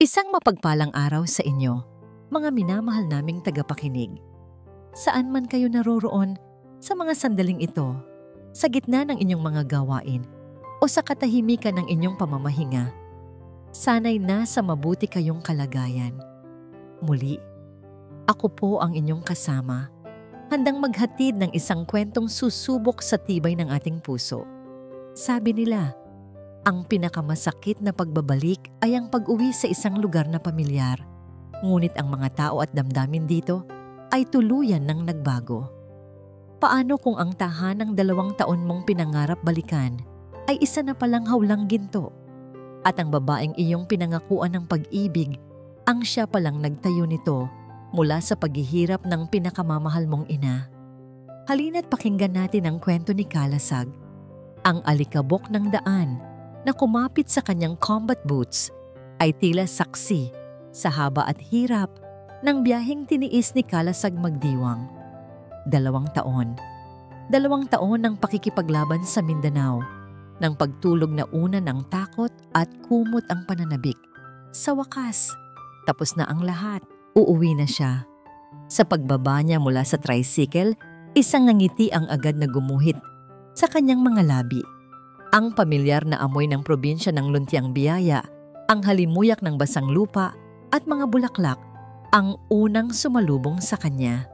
Isang mapagpalang araw sa inyo, mga minamahal naming tagapakinig. Saan man kayo naroroon sa mga sandaling ito, sa gitna ng inyong mga gawain o sa katahimikan ng inyong pamamahinga, sana'y nasa mabuti kayong kalagayan. Muli, ako po ang inyong kasama, handang maghatid ng isang kwentong susubok sa tibay ng ating puso. Sabi nila, ang pinakamasakit na pagbabalik ay ang pag-uwi sa isang lugar na pamilyar. Ngunit ang mga tao at damdamin dito ay tuluyan ng nagbago. Paano kung ang tahanang 2 taon mong pinangarap balikan ay isa na palang hawlang ginto? At ang babaeng iyong pinangakuan ng pag-ibig, ang siya palang nagtayo nito mula sa paghihirap ng pinakamamahal mong ina. Halina't pakinggan natin ang kwento ni Kalasag, ang alikabok ng daan na kumapit sa kanyang combat boots ay tila saksi sa haba at hirap ng biyaheng tiniis ni Kalasag magdiwang. 2 taon. 2 taon ng pakikipaglaban sa Mindanao, ng pagtulog na una ng takot at kumot ang pananabik. Sa wakas, tapos na ang lahat. Uuwi na siya. Sa pagbaba niya mula sa tricycle, isang ngiti ang agad na gumuhit sa kanyang mga labi. Ang pamilyar na amoy ng probinsya ng luntiang biyaya, ang halimuyak ng basang lupa at mga bulaklak ang unang sumalubong sa kanya.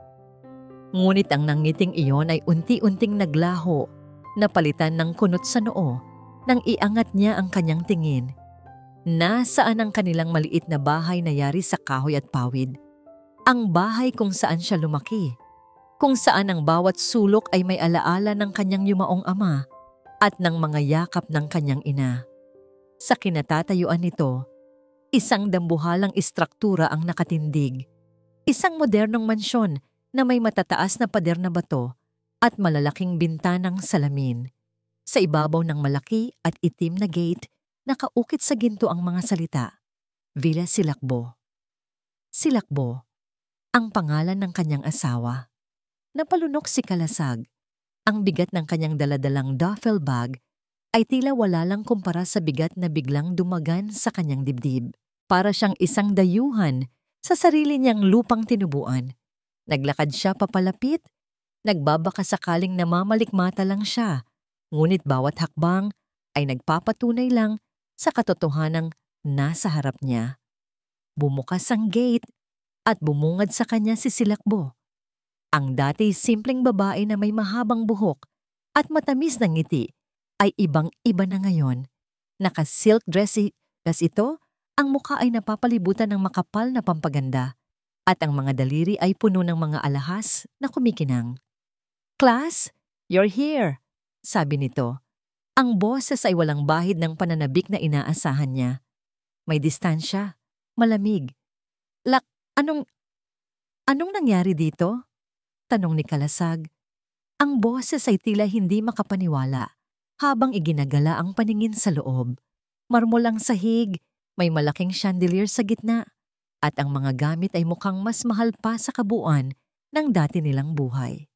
Ngunit ang nangiting iyon ay unti-unting naglaho, napalitan ng kunot sa noo nang iangat niya ang kanyang tingin. Nasaan ang kanilang maliit na bahay na yari sa kahoy at pawid? Ang bahay kung saan siya lumaki, kung saan ang bawat sulok ay may alaala ng kanyang yumaong ama at ng mga yakap ng kanyang ina. Sa kinatatayuan nito, isang dambuhalang istruktura ang nakatindig. Isang modernong mansyon na may matataas na pader na bato at malalaking bintanang salamin. Sa ibabaw ng malaki at itim na gate, nakaukit sa ginto ang mga salita, Villa Silakbo. Silakbo, ang pangalan ng kanyang asawa. Napalunok si Kalasag. Ang bigat ng kanyang daladalang duffel bag ay tila wala lang kumpara sa bigat na biglang dumagan sa kanyang dibdib. Para siyang isang dayuhan sa sarili niyang lupang tinubuan. Naglakad siya papalapit, nagbabaka sakaling namamalikmata lang siya, ngunit bawat hakbang ay nagpapatunay lang sa katotohanang nasa harap niya. Bumukas ang gate at bumungad sa kanya si Silakbo. Ang dati simpleng babae na may mahabang buhok at matamis na ngiti ay ibang-iba na ngayon. Naka-silk dress ito, ang mukha ay napapalibutan ng makapal na pampaganda at ang mga daliri ay puno ng mga alahas na kumikinang. "Class, you're here," sabi nito. Ang boses ay walang bahid ng pananabik na inaasahan niya. May distansya, malamig. Anong nangyari dito?" tanong ni Kalasag. Ang boses ay tila hindi makapaniwala habang iginagala ang paningin sa loob. Marmol ang sahig, may malaking chandelier sa gitna, at ang mga gamit ay mukhang mas mahal pa sa kabuuan ng dati nilang buhay.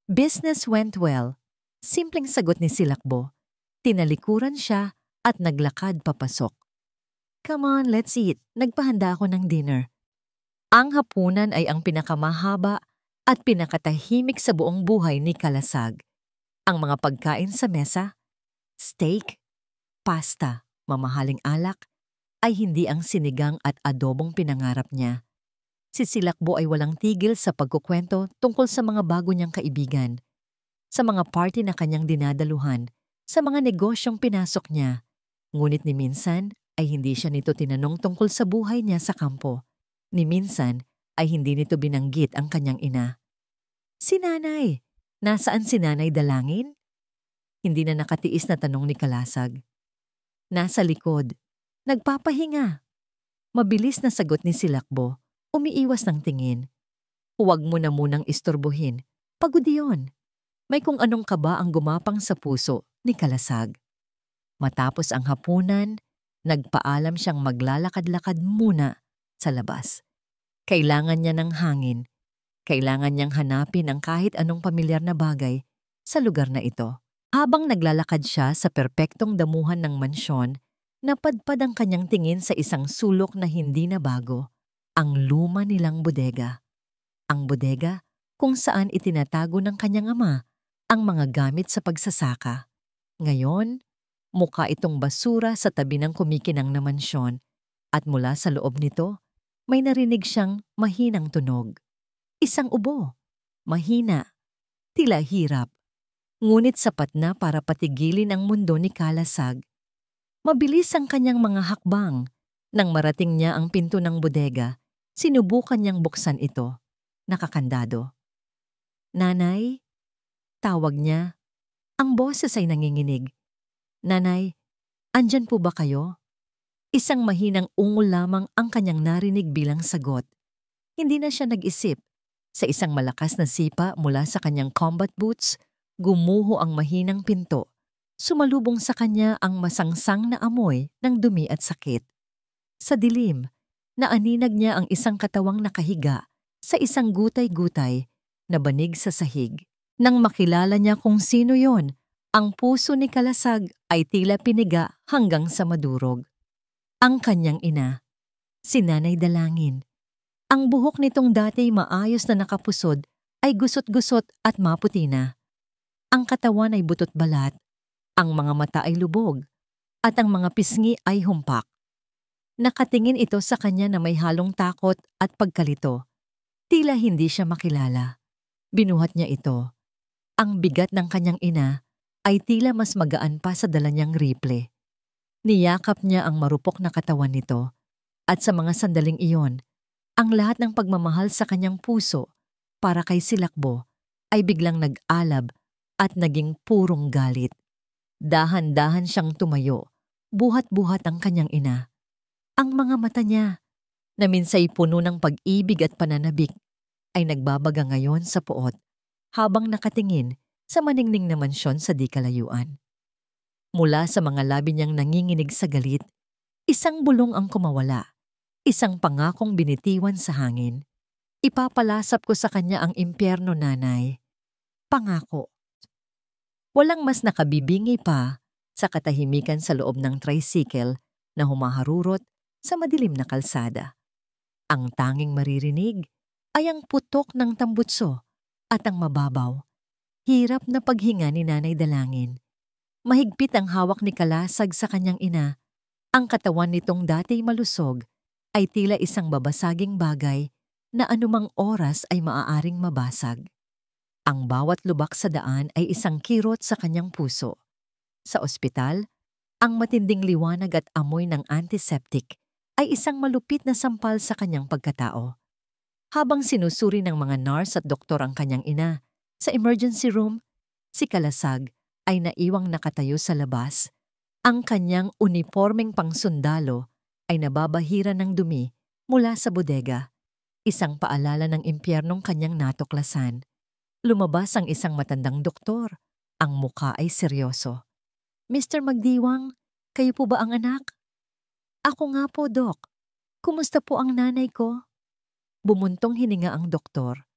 "Business went well," simpleng sagot ni Silakbo. Tinalikuran siya at naglakad papasok. "Come on, let's eat. Nagpahanda ako ng dinner." Ang hapunan ay ang pinakamahaba at pinakatahimik sa buong buhay ni Kalasag. Ang mga pagkain sa mesa, steak, pasta, mamahaling alak, ay hindi ang sinigang at adobong pinangarap niya. Si Silakbo ay walang tigil sa pagkukwento tungkol sa mga bago niyang kaibigan, sa mga party na kanyang dinadaluhan, sa mga negosyong pinasok niya. Ngunit ni minsan ay hindi siya nito tinanong tungkol sa buhay niya sa kampo. Ni minsan ay hindi nito binanggit ang kanyang ina. "Si nanay, nasaan si Nanay Dalangin?" Hindi na nakatiis na tanong ni Kalasag. "Nasa likod, nagpapahinga." Mabilis na sagot ni Silakbo, umiiwas ng tingin. "Huwag mo na munang istorbohin, pagod iyon." May kung anong kaba ang gumapang sa puso ni Kalasag. Matapos ang hapunan, nagpaalam siyang maglalakad-lakad muna sa labas. Kailangan niya ng hangin. Kailangan niyang hanapin ang kahit anong pamilyar na bagay sa lugar na ito. Habang naglalakad siya sa perpektong damuhan ng mansyon, napadpad ang kanyang tingin sa isang sulok na hindi na bago, ang luma nilang bodega. Ang bodega kung saan itinatago ng kanyang ama ang mga gamit sa pagsasaka. Ngayon, mukha itong basura sa tabi ng kumikinang na mansyon at mula sa loob nito, may narinig siyang mahinang tunog. Isang ubo, mahina, tila hirap, ngunit sapat na para patigilin ang mundo ni Kalasag. Mabilis ang kanyang mga hakbang. Nang marating niya ang pinto ng bodega, sinubukan niyang buksan ito. Nakakandado. "Nanay?" Tawag niya. Ang boses ay nanginginig. "Nanay, andyan po ba kayo?" Isang mahinang ungol lamang ang kanyang narinig bilang sagot. Hindi na siya nag-isip. Sa isang malakas na sipa mula sa kanyang combat boots, gumuho ang mahinang pinto. Sumalubong sa kanya ang masangsang na amoy ng dumi at sakit. Sa dilim, naaninag niya ang isang katawang nakahiga sa isang gutay-gutay na banig sa sahig. Nang makilala niya kung sino yon, ang puso ni Kalasag ay tila piniga hanggang sa madurog. Ang kanyang ina, si Nanay Dalangin. Ang buhok nitong dati maayos na nakapusod ay gusot-gusot at maputi na. Ang katawan ay butot balat, ang mga mata ay lubog, at ang mga pisngi ay humpak. Nakatingin ito sa kanya na may halong takot at pagkalito. Tila hindi siya makilala. Binuhat niya ito. Ang bigat ng kanyang ina ay tila mas magaan pa sa dala niyang rifle. Niyakap niya ang marupok na katawan nito, at sa mga sandaling iyon, ang lahat ng pagmamahal sa kanyang puso para kay Silakbo ay biglang nag-alab at naging purong galit. Dahan-dahan siyang tumayo, buhat-buhat ang kanyang ina. Ang mga mata niya, na minsay puno ng pag-ibig at pananabik, ay nagbabaga ngayon sa puot habang nakatingin sa maningning na mansyon sa di kalayuan. Mula sa mga labi niyang nanginginig sa galit, isang bulong ang kumawala, isang pangakong binitiwan sa hangin. "Ipapalasap ko sa kanya ang impyerno, nanay." Pangako. Walang mas nakabibingi pa sa katahimikan sa loob ng tricycle na humaharurot sa madilim na kalsada. Ang tanging maririnig ay ang putok ng tambutso at ang mababaw, hirap na paghinga ni Nanay Dalangin. Mahigpit ang hawak ni Kalasag sa kanyang ina. Ang katawan nitong dati malusog ay tila isang babasaging bagay na anumang oras ay maaaring mabasag. Ang bawat lubak sa daan ay isang kirot sa kanyang puso. Sa ospital, ang matinding liwanag at amoy ng antiseptic ay isang malupit na sampal sa kanyang pagkatao. Habang sinusuri ng mga nurse at doktor ang kanyang ina, sa emergency room, si Kalasag ay naiwang nakatayo sa labas. Ang kanyang unipormeng pangsundalo ay nababahira ng dumi mula sa bodega, isang paalala ng impyernong kanyang natuklasan. Lumabas ang isang matandang doktor. Ang muka ay seryoso. "Mr. Magdiwang, kayo po ba ang anak?" "Ako nga po, Dok. Kumusta po ang nanay ko?" Bumuntong hininga ang doktor.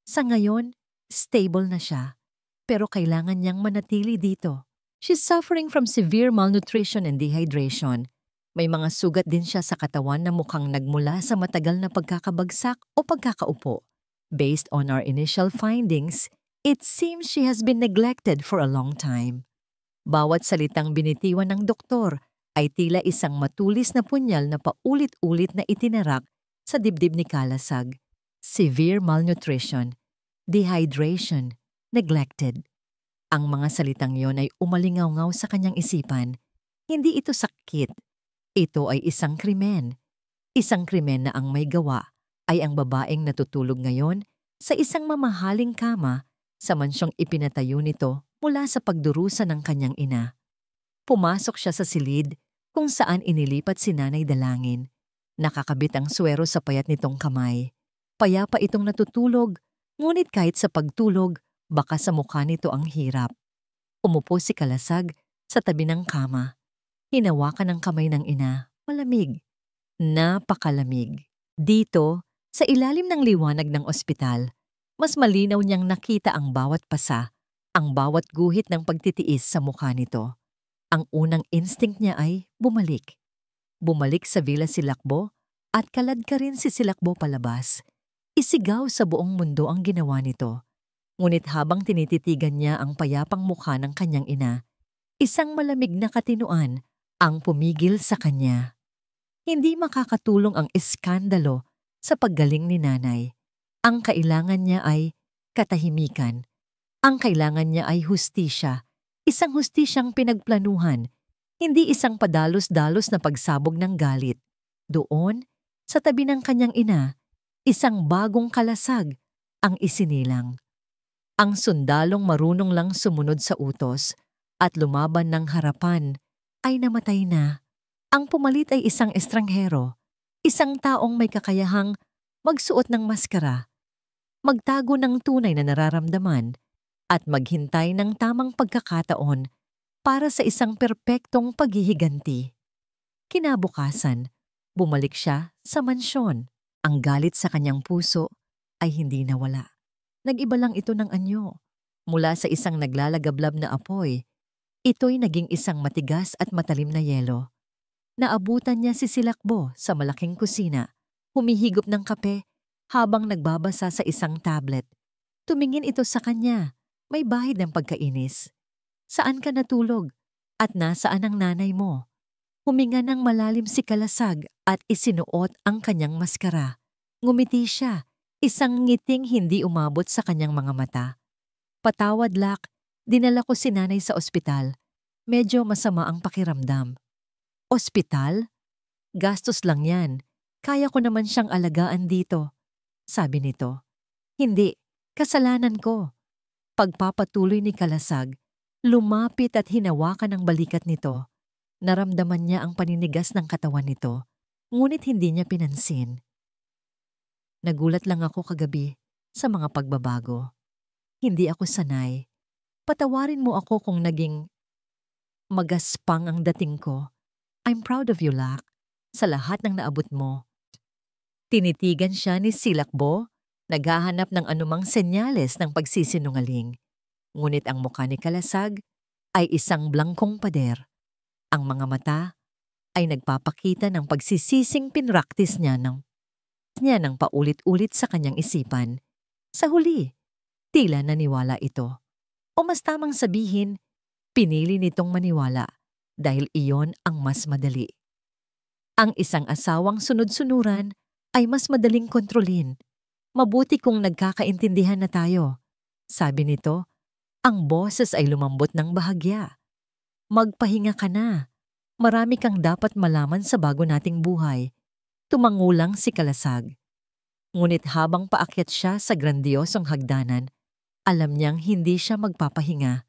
Sa ngayon, stable na siya, pero kailangan niyang manatili dito. She's suffering from severe malnutrition and dehydration. May mga sugat din siya sa katawan na mukhang nagmula sa matagal na pagkakabagsak o pagkakaupo. Based on our initial findings, it seems she has been neglected for a long time. Bawat salitang binitiwan ng doktor ay tila isang matulis na punyal na paulit-ulit na itinarak sa dibdib ni Kalasag. Severe malnutrition, dehydration, neglected. Ang mga salitang yon ay umalingaw-ngaw sa kanyang isipan. Hindi ito sakit. Ito ay isang krimen. Isang krimen na ang may gawa ay ang babaeng natutulog ngayon sa isang mamahaling kama sa mansyong ipinatayo nito mula sa pagdurusa ng kanyang ina. Pumasok siya sa silid kung saan inilipat si Nanay Dalangin. Nakakabit ang swero sa payat nitong kamay. Payapa itong natutulog, ngunit kahit sa pagtulog, baka sa mukha nito ang hirap. Umupo si Kalasag sa tabi ng kama. Hinawakan ang kamay ng ina. Malamig. Napakalamig. Dito, sa ilalim ng liwanag ng ospital, mas malinaw niyang nakita ang bawat pasa, ang bawat guhit ng pagtitiis sa mukha nito. Ang unang instinct niya ay bumalik. Bumalik sa Villa Silakbo at kalad ka rin si Silakbo palabas. Isigaw sa buong mundo ang ginawa nito. Ngunit habang tinititigan niya ang payapang mukha ng kanyang ina, isang malamig na katinuan ang pumigil sa kanya. Hindi makakatulong ang iskandalo sa paggaling ni nanay. Ang kailangan niya ay katahimikan. Ang kailangan niya ay hustisya. Isang hustisyang pinagplanuhan, hindi isang padalos-dalos na pagsabog ng galit. Doon, sa tabi ng kanyang ina, isang bagong kalasag ang isinilang. Ang sundalong marunong lang sumunod sa utos at lumaban ng harapan ay namatay na. Ang pumalit ay isang estranghero, isang taong may kakayahang magsuot ng maskara, magtago ng tunay na nararamdaman, at maghintay ng tamang pagkakataon para sa isang perpektong paghihiganti. Kinabukasan, bumalik siya sa mansyon. Ang galit sa kanyang puso ay hindi nawala. Nag-iba lang ito ng anyo. Mula sa isang naglalagablab na apoy, ito'y naging isang matigas at matalim na yelo. Naabutan niya si Silakbo sa malaking kusina, humihigop ng kape habang nagbabasa sa isang tablet. Tumingin ito sa kanya, may bahid ng pagkainis. Saan ka natulog? At nasaan ang nanay mo? Huminga ng malalim si Kalasag at isinuot ang kanyang maskara. Ngumiti siya, isang ngiting hindi umabot sa kanyang mga mata. Patawad, Lak, dinala ko si nanay sa ospital. Medyo masama ang pakiramdam. Ospital? Gastos lang yan. Kaya ko naman siyang alagaan dito. Sabi nito. Hindi, kasalanan ko. Pagpapatuloy ni Kalasag, lumapit at hinawakan ang balikat nito. Naramdaman niya ang paninigas ng katawan nito, ngunit hindi niya pinansin. Nagulat lang ako kagabi sa mga pagbabago. Hindi ako sanay. Patawarin mo ako kung naging magaspang ang dating ko. I'm proud of you, Lak, sa lahat ng naabot mo. Tinitigan siya ni Silakbo, naghahanap ng anumang senyales ng pagsisinungaling. Ngunit ang mukha ni Kalasag ay isang blangkong pader. Ang mga mata ay nagpapakita ng pagsisising pinraktis niya ng paulit-ulit sa kanyang isipan. Sa huli, tila naniwala ito. O mas tamang sabihin, pinili nitong maniwala dahil iyon ang mas madali. Ang isang asawang sunod-sunuran ay mas madaling kontrolin. Mabuti kung nagkakaintindihan na tayo. Sabi nito, ang boses ay lumambot ng bahagya. Magpahinga ka na. Marami kang dapat malaman sa bago nating buhay. Tumangulang si Kalasag. Ngunit habang paakyat siya sa grandiosong hagdanan, alam niyang hindi siya magpapahinga.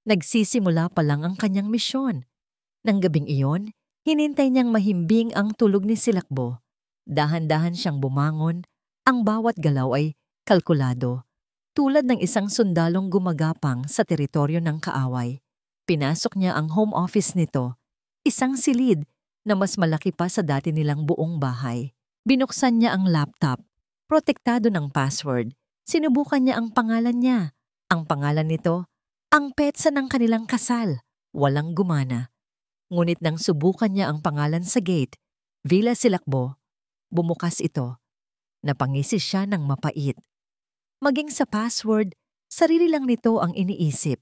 Nagsisimula pa lang ang kanyang misyon. Nang gabing iyon, hinintay niyang mahimbing ang tulog ni Silakbo. Dahan-dahan siyang bumangon, ang bawat galaw ay kalkulado. Tulad ng isang sundalong gumagapang sa teritoryo ng kaaway. Pinasok niya ang home office nito, isang silid na mas malaki pa sa dati nilang buong bahay. Binuksan niya ang laptop, protektado ng password. Sinubukan niya ang pangalan niya. Ang pangalan nito, ang petsa ng kanilang kasal. Walang gumana. Ngunit nang subukan niya ang pangalan sa gate, Villa Silakbo, bumukas ito. Napangisi siya ng mapait. Maging sa password, sarili lang nito ang iniisip.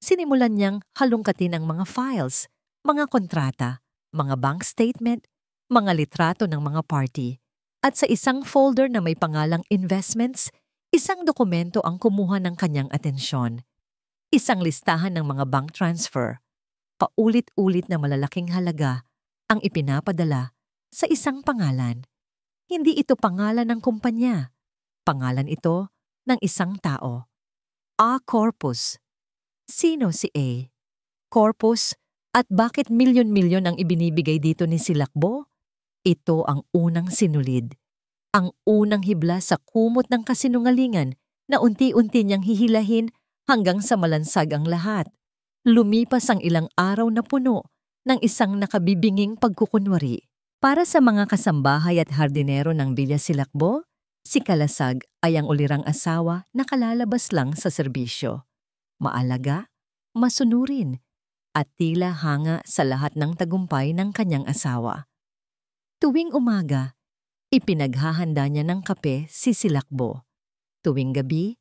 Sinimulan niyang halongkatin ang mga files, mga kontrata, mga bank statement, mga litrato ng mga party. At sa isang folder na may pangalang investments, isang dokumento ang kumuha ng kanyang atensyon. Isang listahan ng mga bank transfer. Paulit-ulit na malalaking halaga ang ipinapadala sa isang pangalan. Hindi ito pangalan ng kumpanya. Pangalan ito ng isang tao. A. Corpus. Sino si A? Corpus, at bakit milyon-milyon ang ibinibigay dito ni Silakbo? Ito ang unang sinulid. Ang unang hibla sa kumot ng kasinungalingan na unti-unti niyang hihilahin hanggang sa malansag ang lahat. Lumipas ang ilang araw na puno ng isang nakabibinging pagkukunwari. Para sa mga kasambahay at hardinero ng Villa Silakbo, si Kalasag ay ang ulirang asawa na kalalabas lang sa serbisyo. Maalaga, masunurin, at tila hanga sa lahat ng tagumpay ng kanyang asawa. Tuwing umaga, ipinaghahanda niya ng kape si Silakbo. Tuwing gabi,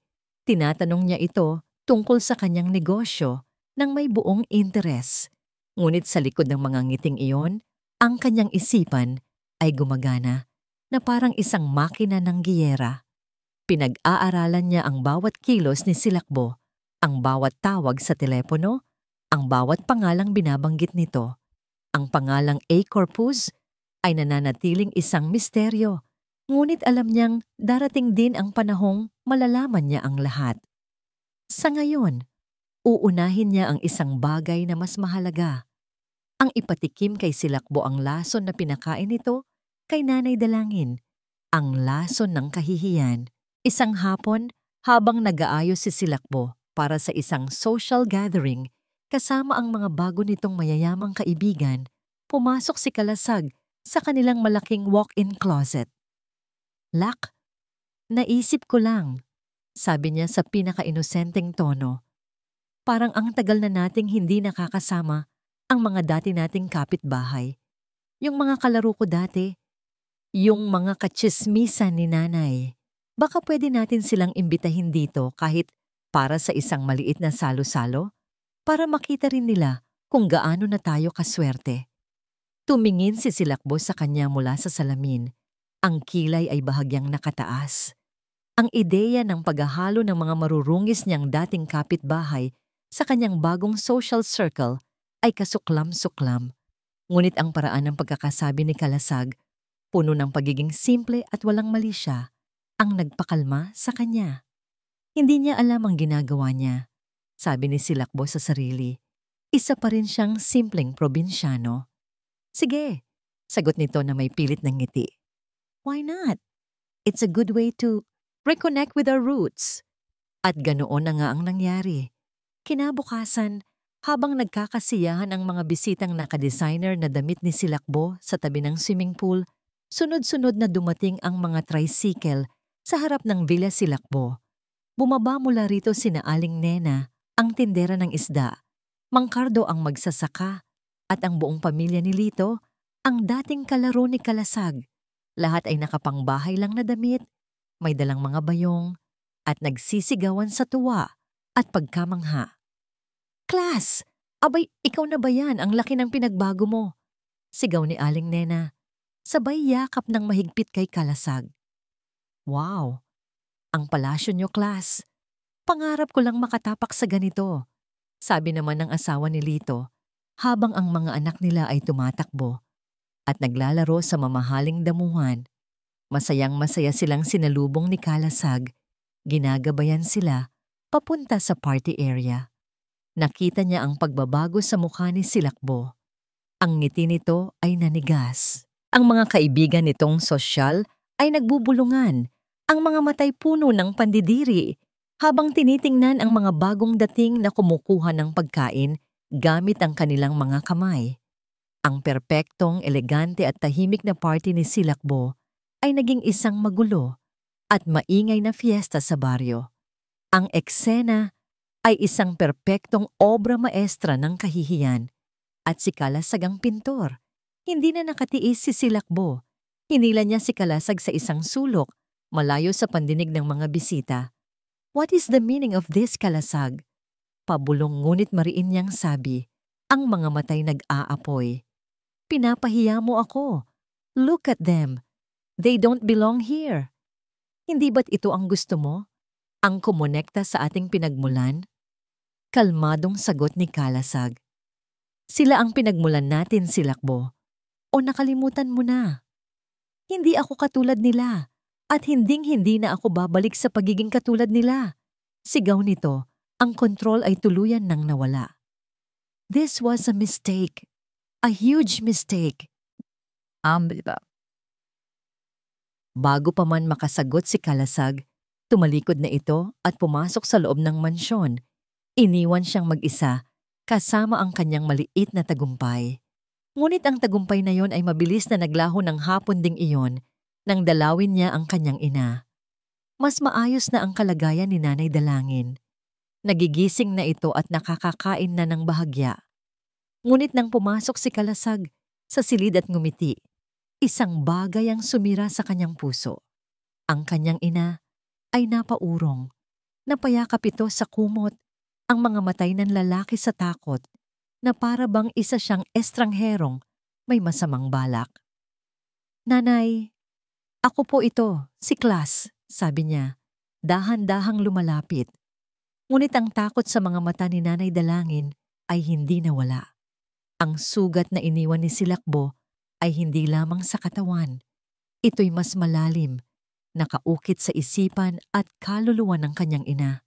tinatanong niya ito tungkol sa kanyang negosyo nang may buong interes. Ngunit sa likod ng mga ngiting iyon, ang kanyang isipan ay gumagana na parang isang makina ng giyera. Pinag-aaralan niya ang bawat kilos ni Silakbo, ang bawat tawag sa telepono, ang bawat pangalang binabanggit nito. Ang pangalang A. Corpus ay nananatiling isang misteryo, ngunit alam niyang darating din ang panahong malalaman niya ang lahat. Sa ngayon, uunahin niya ang isang bagay na mas mahalaga. Ang ipatikim kay Silakbo ang lason na pinakain nito kay Nanay Dalangin, ang lason ng kahihiyan. Isang hapon, habang nag-aayos si Silakbo para sa isang social gathering kasama ang mga bago nitong mayayamang kaibigan, pumasok si Kalasag sa kanilang malaking walk-in closet. "Lak, naisip ko lang," sabi niya sa pinaka-inosenteng tono. "Parang ang tagal na nating hindi nakakasama ang mga dati nating kapitbahay. Yung mga kalaro ko dati, yung mga katsismisan ni nanay. Baka pwede natin silang imbitahin dito kahit para sa isang maliit na salo-salo para makita rin nila kung gaano na tayo kaswerte." Tumingin si Silakbo sa kanya mula sa salamin. Ang kilay ay bahagyang nakataas. Ang ideya ng paghahalo ng mga marurungis niyang dating kapitbahay sa kanyang bagong social circle ay kasuklam-suklam. Ngunit ang paraan ng pagkakasabi ni Kalasag, puno ng pagiging simple at walang mali siya, ang nagpakalma sa kanya. Hindi niya alam ang ginagawa niya. Sabi ni Silakbo sa sarili, isa pa rin siyang simpleng probinsyano. "Sige," sagot nito na may pilit ng ngiti. "Why not? It's a good way to reconnect with our roots." At ganoon na nga ang nangyari. Kinabukasan, habang nagkakasiyahan ang mga bisitang nakadesigner na damit ni Silakbo sa tabi ng swimming pool, sunod-sunod na dumating ang mga tricycle sa harap ng Villa Silakbo. Bumaba mula rito sina Aling Nena, ang tindera ng isda, Mang Cardo ang magsasaka, at ang buong pamilya ni Lito, ang dating kalaro ni Kalasag. Lahat ay nakapangbahay lang na damit, may dalang mga bayong, at nagsisigawan sa tuwa at pagkamangha. "Class! Abay, ikaw na ba yan? Ang laki ng pinagbago mo!" sigaw ni Aling Nena, sabay yakap ng mahigpit kay Kalasag. "Wow! Ang palasyo nyo, class! Pangarap ko lang makatapak sa ganito," sabi naman ng asawa ni Lito, habang ang mga anak nila ay tumatakbo at naglalaro sa mamahaling damuhan. Masayang-masaya silang sinalubong ni Kalasag. Ginagabayan sila papunta sa party area. Nakita niya ang pagbabago sa mukha ni Silakbo. Ang ngiti nito ay nanigas. Ang mga kaibigan nitong sosyal ay nagbubulungan. Ang mga matay puno ng pandidiri habang tinitingnan ang mga bagong dating na kumukuha ng pagkain gamit ang kanilang mga kamay. Ang perpektong, elegante at tahimik na party ni Silakbo ay naging isang magulo at maingay na fiesta sa baryo. Ang eksena ay isang perpektong obra maestra ng kahihiyan at si Kalasag ang pintor. Hindi na nakatiis si Silakbo. Hinila niya si Kalasag sa isang sulok, malayo sa pandinig ng mga bisita. "What is the meaning of this, Kalasag?" Pabulong ngunit mariin niyang sabi, ang mga matay nag-aapoy. "Pinapahiya mo ako. Look at them. They don't belong here. Hindi ba't ito ang gusto mo? Ang kumonekta sa ating pinagmulan?" Kalmadong sagot ni Kalasag. "Sila ang pinagmulan natin, Silakbo. O nakalimutan mo na? Hindi ako katulad nila at hinding-hindi na ako babalik sa pagiging katulad nila." Sigaw nito, ang kontrol ay tuluyan nang nawala. "This was a mistake. A huge mistake." Diba? Bago pa man makasagot si Kalasag, tumalikod na ito at pumasok sa loob ng mansyon. Iniwan siyang mag-isa kasama ang kanyang maliit na tagumpay. Ngunit ang tagumpay na yon ay mabilis na naglaho ng hapon ding iyon nang dalawin niya ang kanyang ina. Mas maayos na ang kalagayan ni Nanay Dalangin. Nagigising na ito at nakakakain na ng bahagya. Ngunit nang pumasok si Kalasag sa silid at ngumiti, isang bagay ang sumira sa kanyang puso. Ang kanyang ina ay napaurong. Napayakap ito sa kumot, ang mga matay ng lalaki sa takot, na para bang isa siyang estrangherong may masamang balak. "Nanay, ako po ito, si Klas," sabi niya, dahan-dahang lumalapit. Ngunit ang takot sa mga mata ni Nanay Dalangin ay hindi nawala. Ang sugat na iniwan ni Silakbo ay hindi lamang sa katawan. Ito'y mas malalim, nakaukit sa isipan at kaluluwa ng kanyang ina.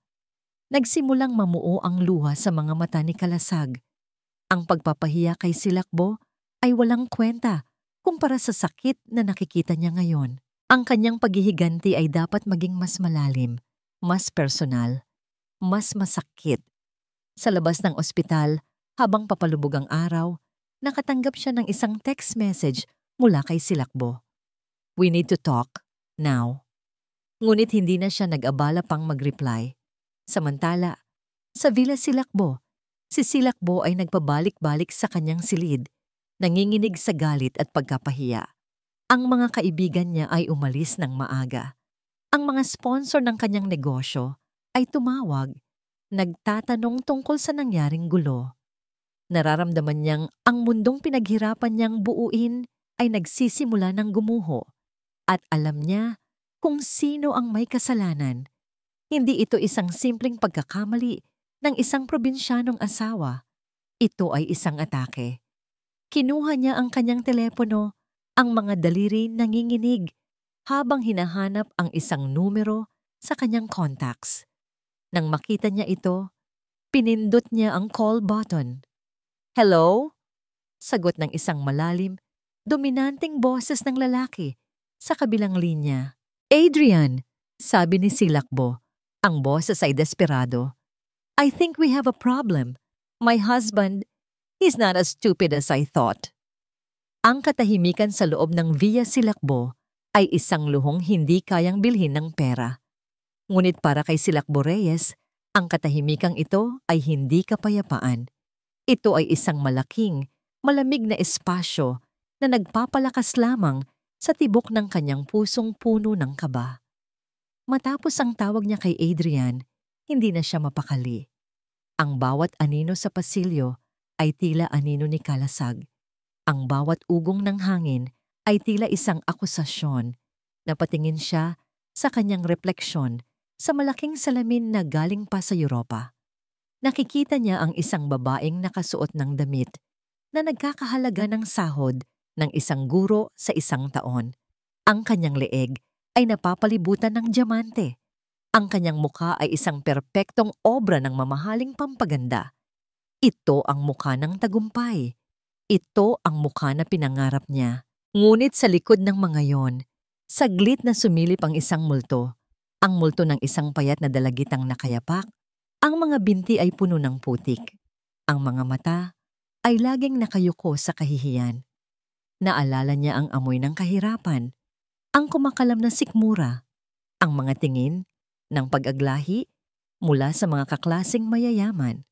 Nagsimulang mamuo ang luha sa mga mata ni Kalasag. Ang pagpapahiya kay Silakbo ay walang kwenta kumpara sa sakit na nakikita niya ngayon. Ang kanyang paghihiganti ay dapat maging mas malalim, mas personal, mas masakit. Sa labas ng ospital, habang papalubog ang araw, nakatanggap siya ng isang text message mula kay Silakbo. "We need to talk, now." Ngunit hindi na siya nag-abala pang mag-reply. Samantala, sa Villa Silakbo, si Silakbo ay nagpabalik-balik sa kanyang silid, nanginginig sa galit at pagkapahiya. Ang mga kaibigan niya ay umalis ng maaga. Ang mga sponsor ng kanyang negosyo ay tumawag, nagtatanong tungkol sa nangyaring gulo. Nararamdaman niyang ang mundong pinaghirapan niyang buuin ay nagsisimula ng gumuho, at alam niya kung sino ang may kasalanan. Hindi ito isang simpleng pagkakamali ng isang probinsyanong asawa. Ito ay isang atake. Kinuha niya ang kanyang telepono, ang mga daliri nanginginig, habang hinahanap ang isang numero sa kanyang contacts. Nang makita niya ito, pinindot niya ang call button. "Hello?" Sagot ng isang malalim, dominanteng boses ng lalaki sa kabilang linya. "Adrian," sabi ni Silakbo. Ang boses ay desperado. "I think we have a problem. My husband, he's not as stupid as I thought." Ang katahimikan sa loob ng Villa Silakbo ay isang luhong hindi kayang bilhin ng pera. Ngunit para kay Silakbo Reyes, ang katahimikang ito ay hindi kapayapaan. Ito ay isang malaking, malamig na espasyo na nagpapalakas lamang sa tibok ng kanyang pusong puno ng kaba. Matapos ang tawag niya kay Adrian, hindi na siya mapakali. Ang bawat anino sa pasilyo ay tila anino ni Kalasag. Ang bawat ugong ng hangin ay tila isang akusasyon. Napatingin siya sa kanyang refleksyon sa malaking salamin na galing pa sa Europa. Nakikita niya ang isang babaeng nakasuot ng damit na nagkakahalaga ng sahod ng isang guro sa isang taon. Ang kanyang leeg ay napapalibutan ng diamante. Ang kanyang mukha ay isang perpektong obra ng mamahaling pampaganda. Ito ang mukha ng tagumpay. Ito ang mukha na pinangarap niya. Ngunit sa likod ng mga yon, saglit na sumilip ang isang multo. Ang multo ng isang payat na dalagitang nakayapak. Ang mga binti ay puno ng putik. Ang mga mata ay laging nakayuko sa kahihiyan. Naalala niya ang amoy ng kahirapan, ang kumakalam na sikmura, ang mga tingin ng pag-aglahi mula sa mga kaklaseng mayayaman.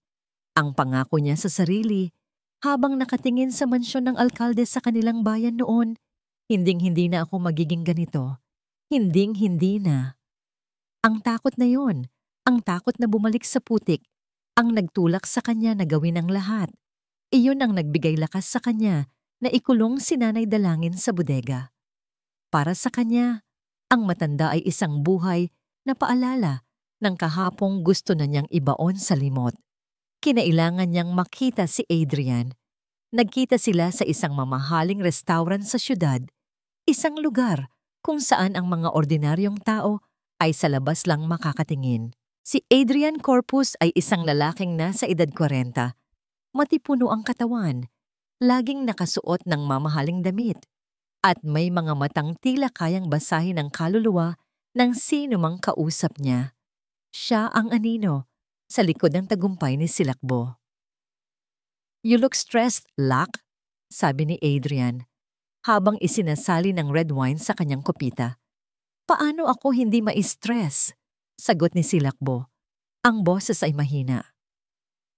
Ang pangako niya sa sarili habang nakatingin sa mansyon ng alkalde sa kanilang bayan noon, hinding-hindi na ako magiging ganito. Hinding-hindi na. Ang takot na yon, ang takot na bumalik sa putik, ang nagtulak sa kanya na gawin ang lahat. Iyon ang nagbigay lakas sa kanya na ikulong si Nanay Dalangin sa bodega. Para sa kanya, ang matanda ay isang buhay na paalala ng kahapong gusto na niyang ibaon sa limot. Kinailangan niyang makita si Adrian. Nagkita sila sa isang mamahaling restaurant sa syudad, isang lugar kung saan ang mga ordinaryong tao ay sa labas lang makakatingin. Si Adrian Corpus ay isang lalaking nasa edad 40. Matipuno ang katawan, laging nakasuot ng mamahaling damit, at may mga matang tila kayang basahin ang kaluluwa ng sino mang kausap niya. Siya ang anino sa likod ng tagumpay ni Silakbo. "You look stressed, Lak," sabi ni Adrian, habang isinasali ng red wine sa kanyang kopita. "Paano ako hindi ma-stress?" Sagot ni Silakbo. Ang boses ay mahina.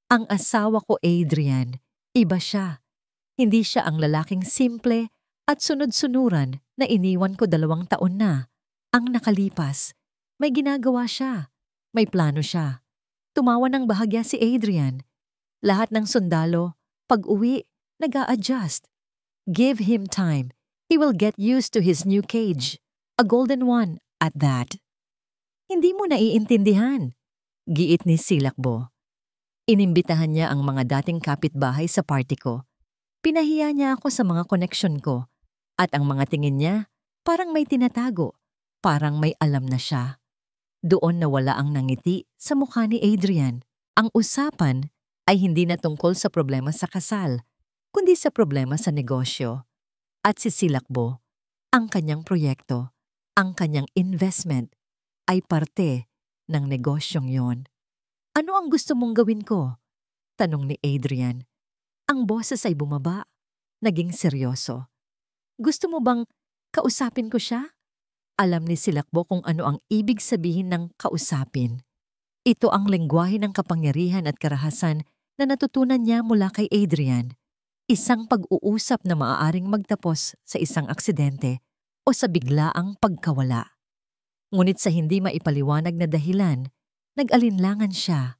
"Ang asawa ko, Adrian, Iba siya. Hindi siya ang lalaking simple at sunod-sunuran na iniwan ko 2 taon na. Ang nakalipas, may ginagawa siya. May plano siya. Tumawa ng bahagya si Adrian. Lahat ng sundalo, pag-uwi, nag-a-adjust. Give him time. He will get used to his new cage. A golden one at that. Hindi mo naiintindihan. Giit ni Silakbo. Inimbitahan niya ang mga dating kapitbahay sa party ko. Pinahiya niya ako sa mga koneksyon ko. At ang mga tingin niya, parang may tinatago. Parang may alam na siya. Doon nawala ang nangiti sa mukha ni Adrian. Ang usapan ay hindi na tungkol sa problema sa kasal, kundi sa problema sa negosyo. At si Silakbo, ang kanyang proyekto, ang kanyang investment, ay parte ng negosyong yon. Ano ang gusto mong gawin ko? Tanong ni Adrian. Ang boses ay bumaba, naging seryoso. Gusto mo bang kausapin ko siya? Alam ni Silakbo kung ano ang ibig sabihin ng kausapin. Ito ang lengguwahe ng kapangyarihan at karahasan na natutunan niya mula kay Adrian. Isang pag-uusap na maaaring magtapos sa isang aksidente o sa biglaang pagkawala. Ngunit sa hindi maipaliwanag na dahilan, nag-alinlangan siya.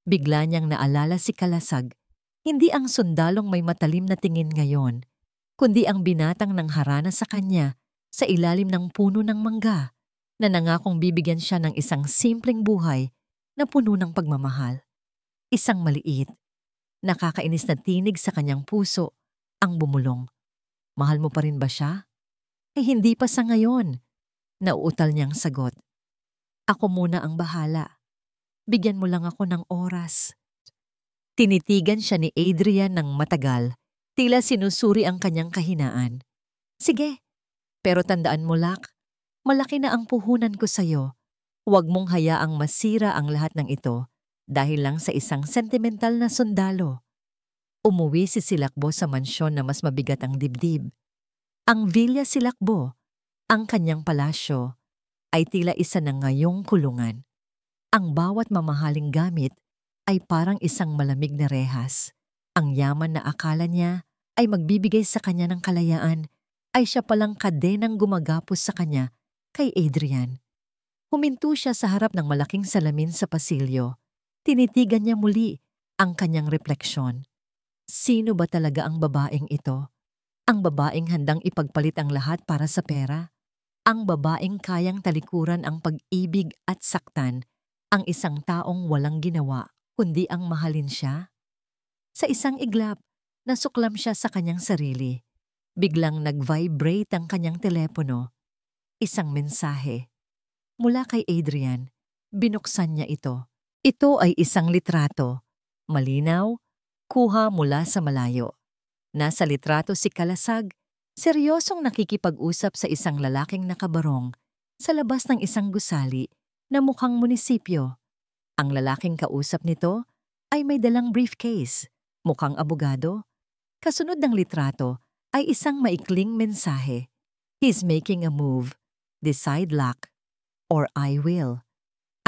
Bigla niyang naalala si Kalasag, hindi ang sundalong may matalim na tingin ngayon, kundi ang binatang nang harana sa kanya sa ilalim ng puno ng mangga na nangakong bibigyan siya ng isang simpleng buhay na puno ng pagmamahal. Isang maliit, nakakainis na tinig sa kanyang puso ang bumulong. Mahal mo pa rin ba siya? Hindi pa sa ngayon. Nauutal niyang sagot. Ako muna ang bahala. Bigyan mo lang ako ng oras. Tinitigan siya ni Adrian ng matagal, tila sinusuri ang kanyang kahinaan. Sige. Pero tandaan mo, Lak, malaki na ang puhunan ko sa'yo. Huwag mong hayaang masira ang lahat ng ito dahil lang sa isang sentimental na sundalo. Umuwi si Silakbo sa mansyon na mas mabigat ang dibdib. Ang Villa Silakbo, ang kanyang palasyo, ay tila isa na ngayong kulungan. Ang bawat mamahaling gamit ay parang isang malamig na rehas. Ang yaman na akala niya ay magbibigay sa kanya ng kalayaan ay siya palang kadenang gumagapos sa kanya kay Adrian. Huminto siya sa harap ng malaking salamin sa pasilyo. Tinitigan niya muli ang kanyang refleksyon. Sino ba talaga ang babaeng ito? Ang babaeng handang ipagpalit ang lahat para sa pera? Ang babaeng kayang talikuran ang pag-ibig at saktan ang isang taong walang ginawa kundi ang mahalin siya? Sa isang iglap, nasuklam siya sa kanyang sarili. Biglang nag-vibrate ang kanyang telepono. Isang mensahe. Mula kay Adrian, binuksan niya ito. Ito ay isang litrato. Malinaw, kuha mula sa malayo. Nasa litrato si Kalasag, seryosong nakikipag-usap sa isang lalaking nakabarong sa labas ng isang gusali na mukhang munisipyo. Ang lalaking kausap nito ay may dalang briefcase, mukhang abogado. Kasunod ng litrato ay isang maikling mensahe. He's making a move. Decide, Lak, or I will.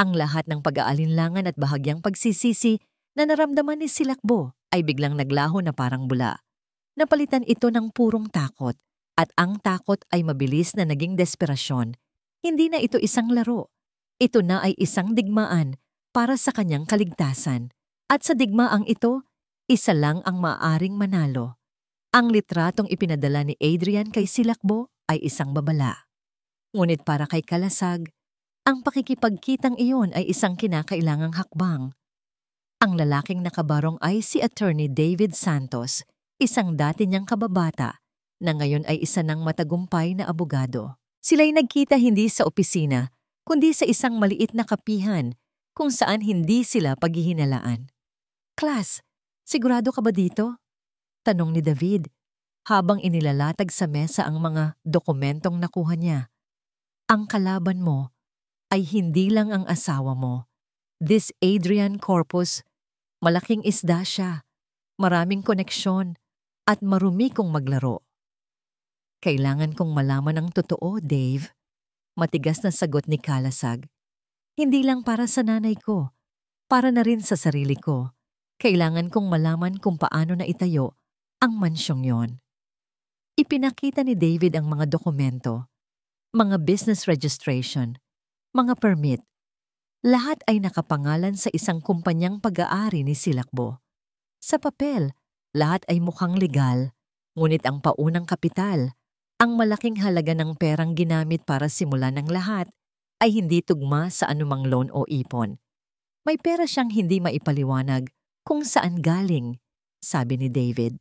Ang lahat ng pag-aalinlangan at bahagyang pagsisisi na naramdaman ni Silakbo ay biglang naglaho na parang bula. Napalitan ito ng purong takot at ang takot ay mabilis na naging desperasyon. Hindi na ito isang laro. Ito na ay isang digmaan para sa kanyang kaligtasan. At sa digmaang ito, isa lang ang maaaring manalo. Ang litratong ipinadala ni Adrian kay Silakbo ay isang babala. Ngunit para kay Kalasag, ang pakikipagkitang iyon ay isang kinakailangang hakbang. Ang lalaking nakabarong ay si Attorney David Santos, isang dati niyang kababata na ngayon ay isa ng matagumpay na abogado. Sila'y nagkita hindi sa opisina, kundi sa isang maliit na kapihan kung saan hindi sila paghihinalaan. Class, sigurado ka ba dito? Tanong ni David, habang inilalatag sa mesa ang mga dokumentong nakuha niya. Ang kalaban mo ay hindi lang ang asawa mo. This Adrian Corpus, malaking isda siya, maraming koneksyon, at marumi kong maglaro. Kailangan kong malaman ang totoo, Dave. Matigas na sagot ni Kalasag. Hindi lang para sa nanay ko, para na rin sa sarili ko. Kailangan kong malaman kung paano na itayo ang mansyong yon. Ipinakita ni David ang mga dokumento, mga business registration, mga permit. Lahat ay nakapangalan sa isang kumpanyang pag-aari ni Silakbo. Sa papel, lahat ay mukhang legal, ngunit ang paunang kapital, ang malaking halaga ng perang ginamit para simulan ng lahat, ay hindi tugma sa anumang loan o ipon. May pera siyang hindi maipaliwanag kung saan galing, sabi ni David.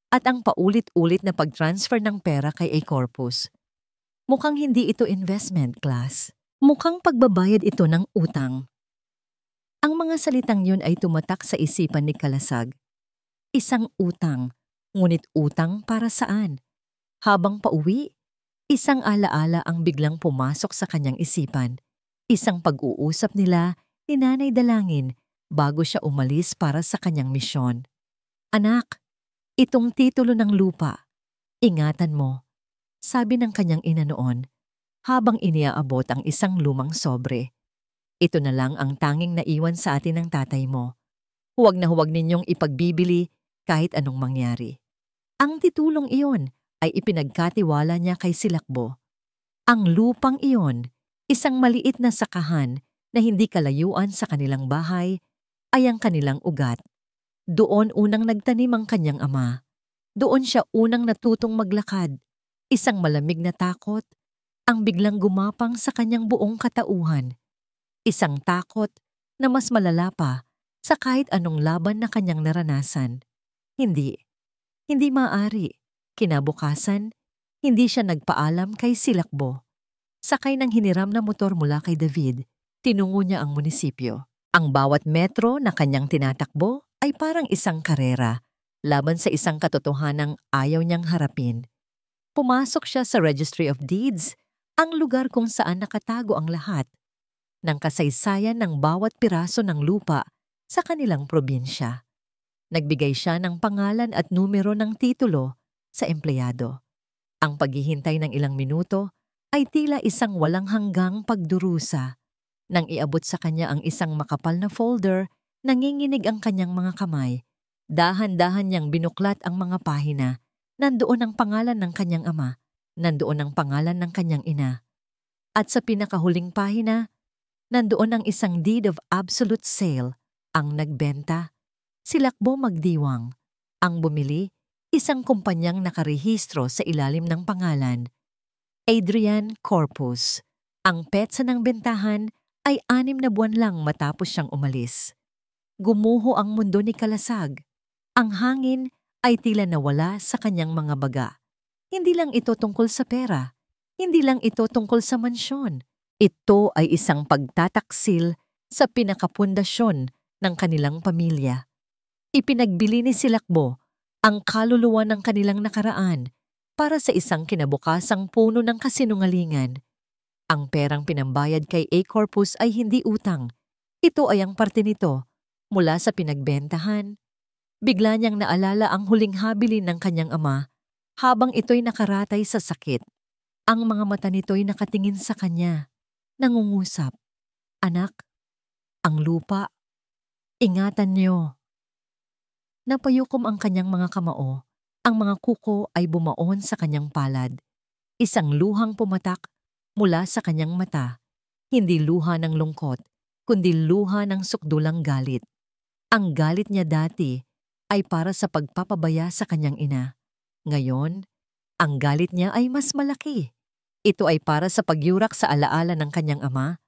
At ang paulit-ulit na pag-transfer ng pera kay A. Corpus. Mukhang hindi ito investment class. Mukhang pagbabayad ito ng utang. Ang mga salitang yun ay tumatak sa isipan ni Kalasag. Isang utang, ngunit utang para saan? Habang pauwi, isang alaala ang biglang pumasok sa kanyang isipan. Isang pag-uusap nila ni Nanay Dalangin bago siya umalis para sa kanyang misyon. Anak, itong titulo ng lupa, ingatan mo, sabi ng kanyang ina noon habang iniaabot ang isang lumang sobre. Ito na lang ang tanging naiwan sa atin ng tatay mo. Huwag na huwag ninyong ipagbibili kahit anong mangyari. Ang titulong iyon ay ipinagkatiwala niya kay Silakbo. Ang lupang iyon, isang maliit na sakahan na hindi kalayuan sa kanilang bahay, ay ang kanilang ugat. Doon unang nagtanim ang kanyang ama. Doon siya unang natutong maglakad. Isang malamig na takot ang biglang gumapang sa kanyang buong katauhan. Isang takot na mas malala pa sa kahit anong laban na kanyang naranasan. Hindi maaari. Kinabukasan, hindi siya nagpaalam kay Silakbo. Sakay ng hiniram na motor mula kay David, tinungo niya ang munisipyo. Ang bawat metro na kanyang tinatakbo ay parang isang karera, laban sa isang katotohanang ayaw niyang harapin. Pumasok siya sa Registry of Deeds, ang lugar kung saan nakatago ang lahat ng kasaysayan ng bawat piraso ng lupa sa kanilang probinsya. Nagbigay siya ng pangalan at numero ng titulo sa empleyado. Ang paghihintay ng ilang minuto ay tila isang walang hanggang pagdurusa. Nang iabot sa kanya ang isang makapal na folder, nanginginig ang kanyang mga kamay. Dahan-dahan niyang binuklat ang mga pahina. Nandoon ang pangalan ng kanyang ama. Nandoon ang pangalan ng kanyang ina. At sa pinakahuling pahina, nandoon ang isang deed of absolute sale. Ang nagbenta, Silakbo Magdiwang. Ang bumili, isang kumpanyang nakarehistro sa ilalim ng pangalan, Adrian Corpus. Ang petsa ng bentahan ay 6 na buwan lang matapos siyang umalis. Gumuho ang mundo ni Kalasag. Ang hangin ay tila nawala sa kanyang mga baga. Hindi lang ito tungkol sa pera. Hindi lang ito tungkol sa mansyon. Ito ay isang pagtataksil sa pinakapundasyon ng kanilang pamilya. Ipinagbili ni Silakbo ang kaluluwa ng kanilang nakaraan para sa isang kinabukasang puno ng kasinungalingan. Ang perang pinambayad kay A. Corpus ay hindi utang. Ito ay ang parte nito mula sa pinagbentahan. Bigla niyang naalala ang huling habilin ng kanyang ama habang ito'y nakaratay sa sakit. Ang mga mata nito'y nakatingin sa kanya, nangungusap. Anak, ang lupa, ingatan niyo. Napayukom ang kanyang mga kamao. Ang mga kuko ay bumaon sa kanyang palad. Isang luhang pumatak mula sa kanyang mata. Hindi luha ng lungkot, kundi luha ng sukdulang galit. Ang galit niya dati ay para sa pagpapabaya sa kanyang ina. Ngayon, ang galit niya ay mas malaki. Ito ay para sa pagyurak sa alaala ng kanyang ama,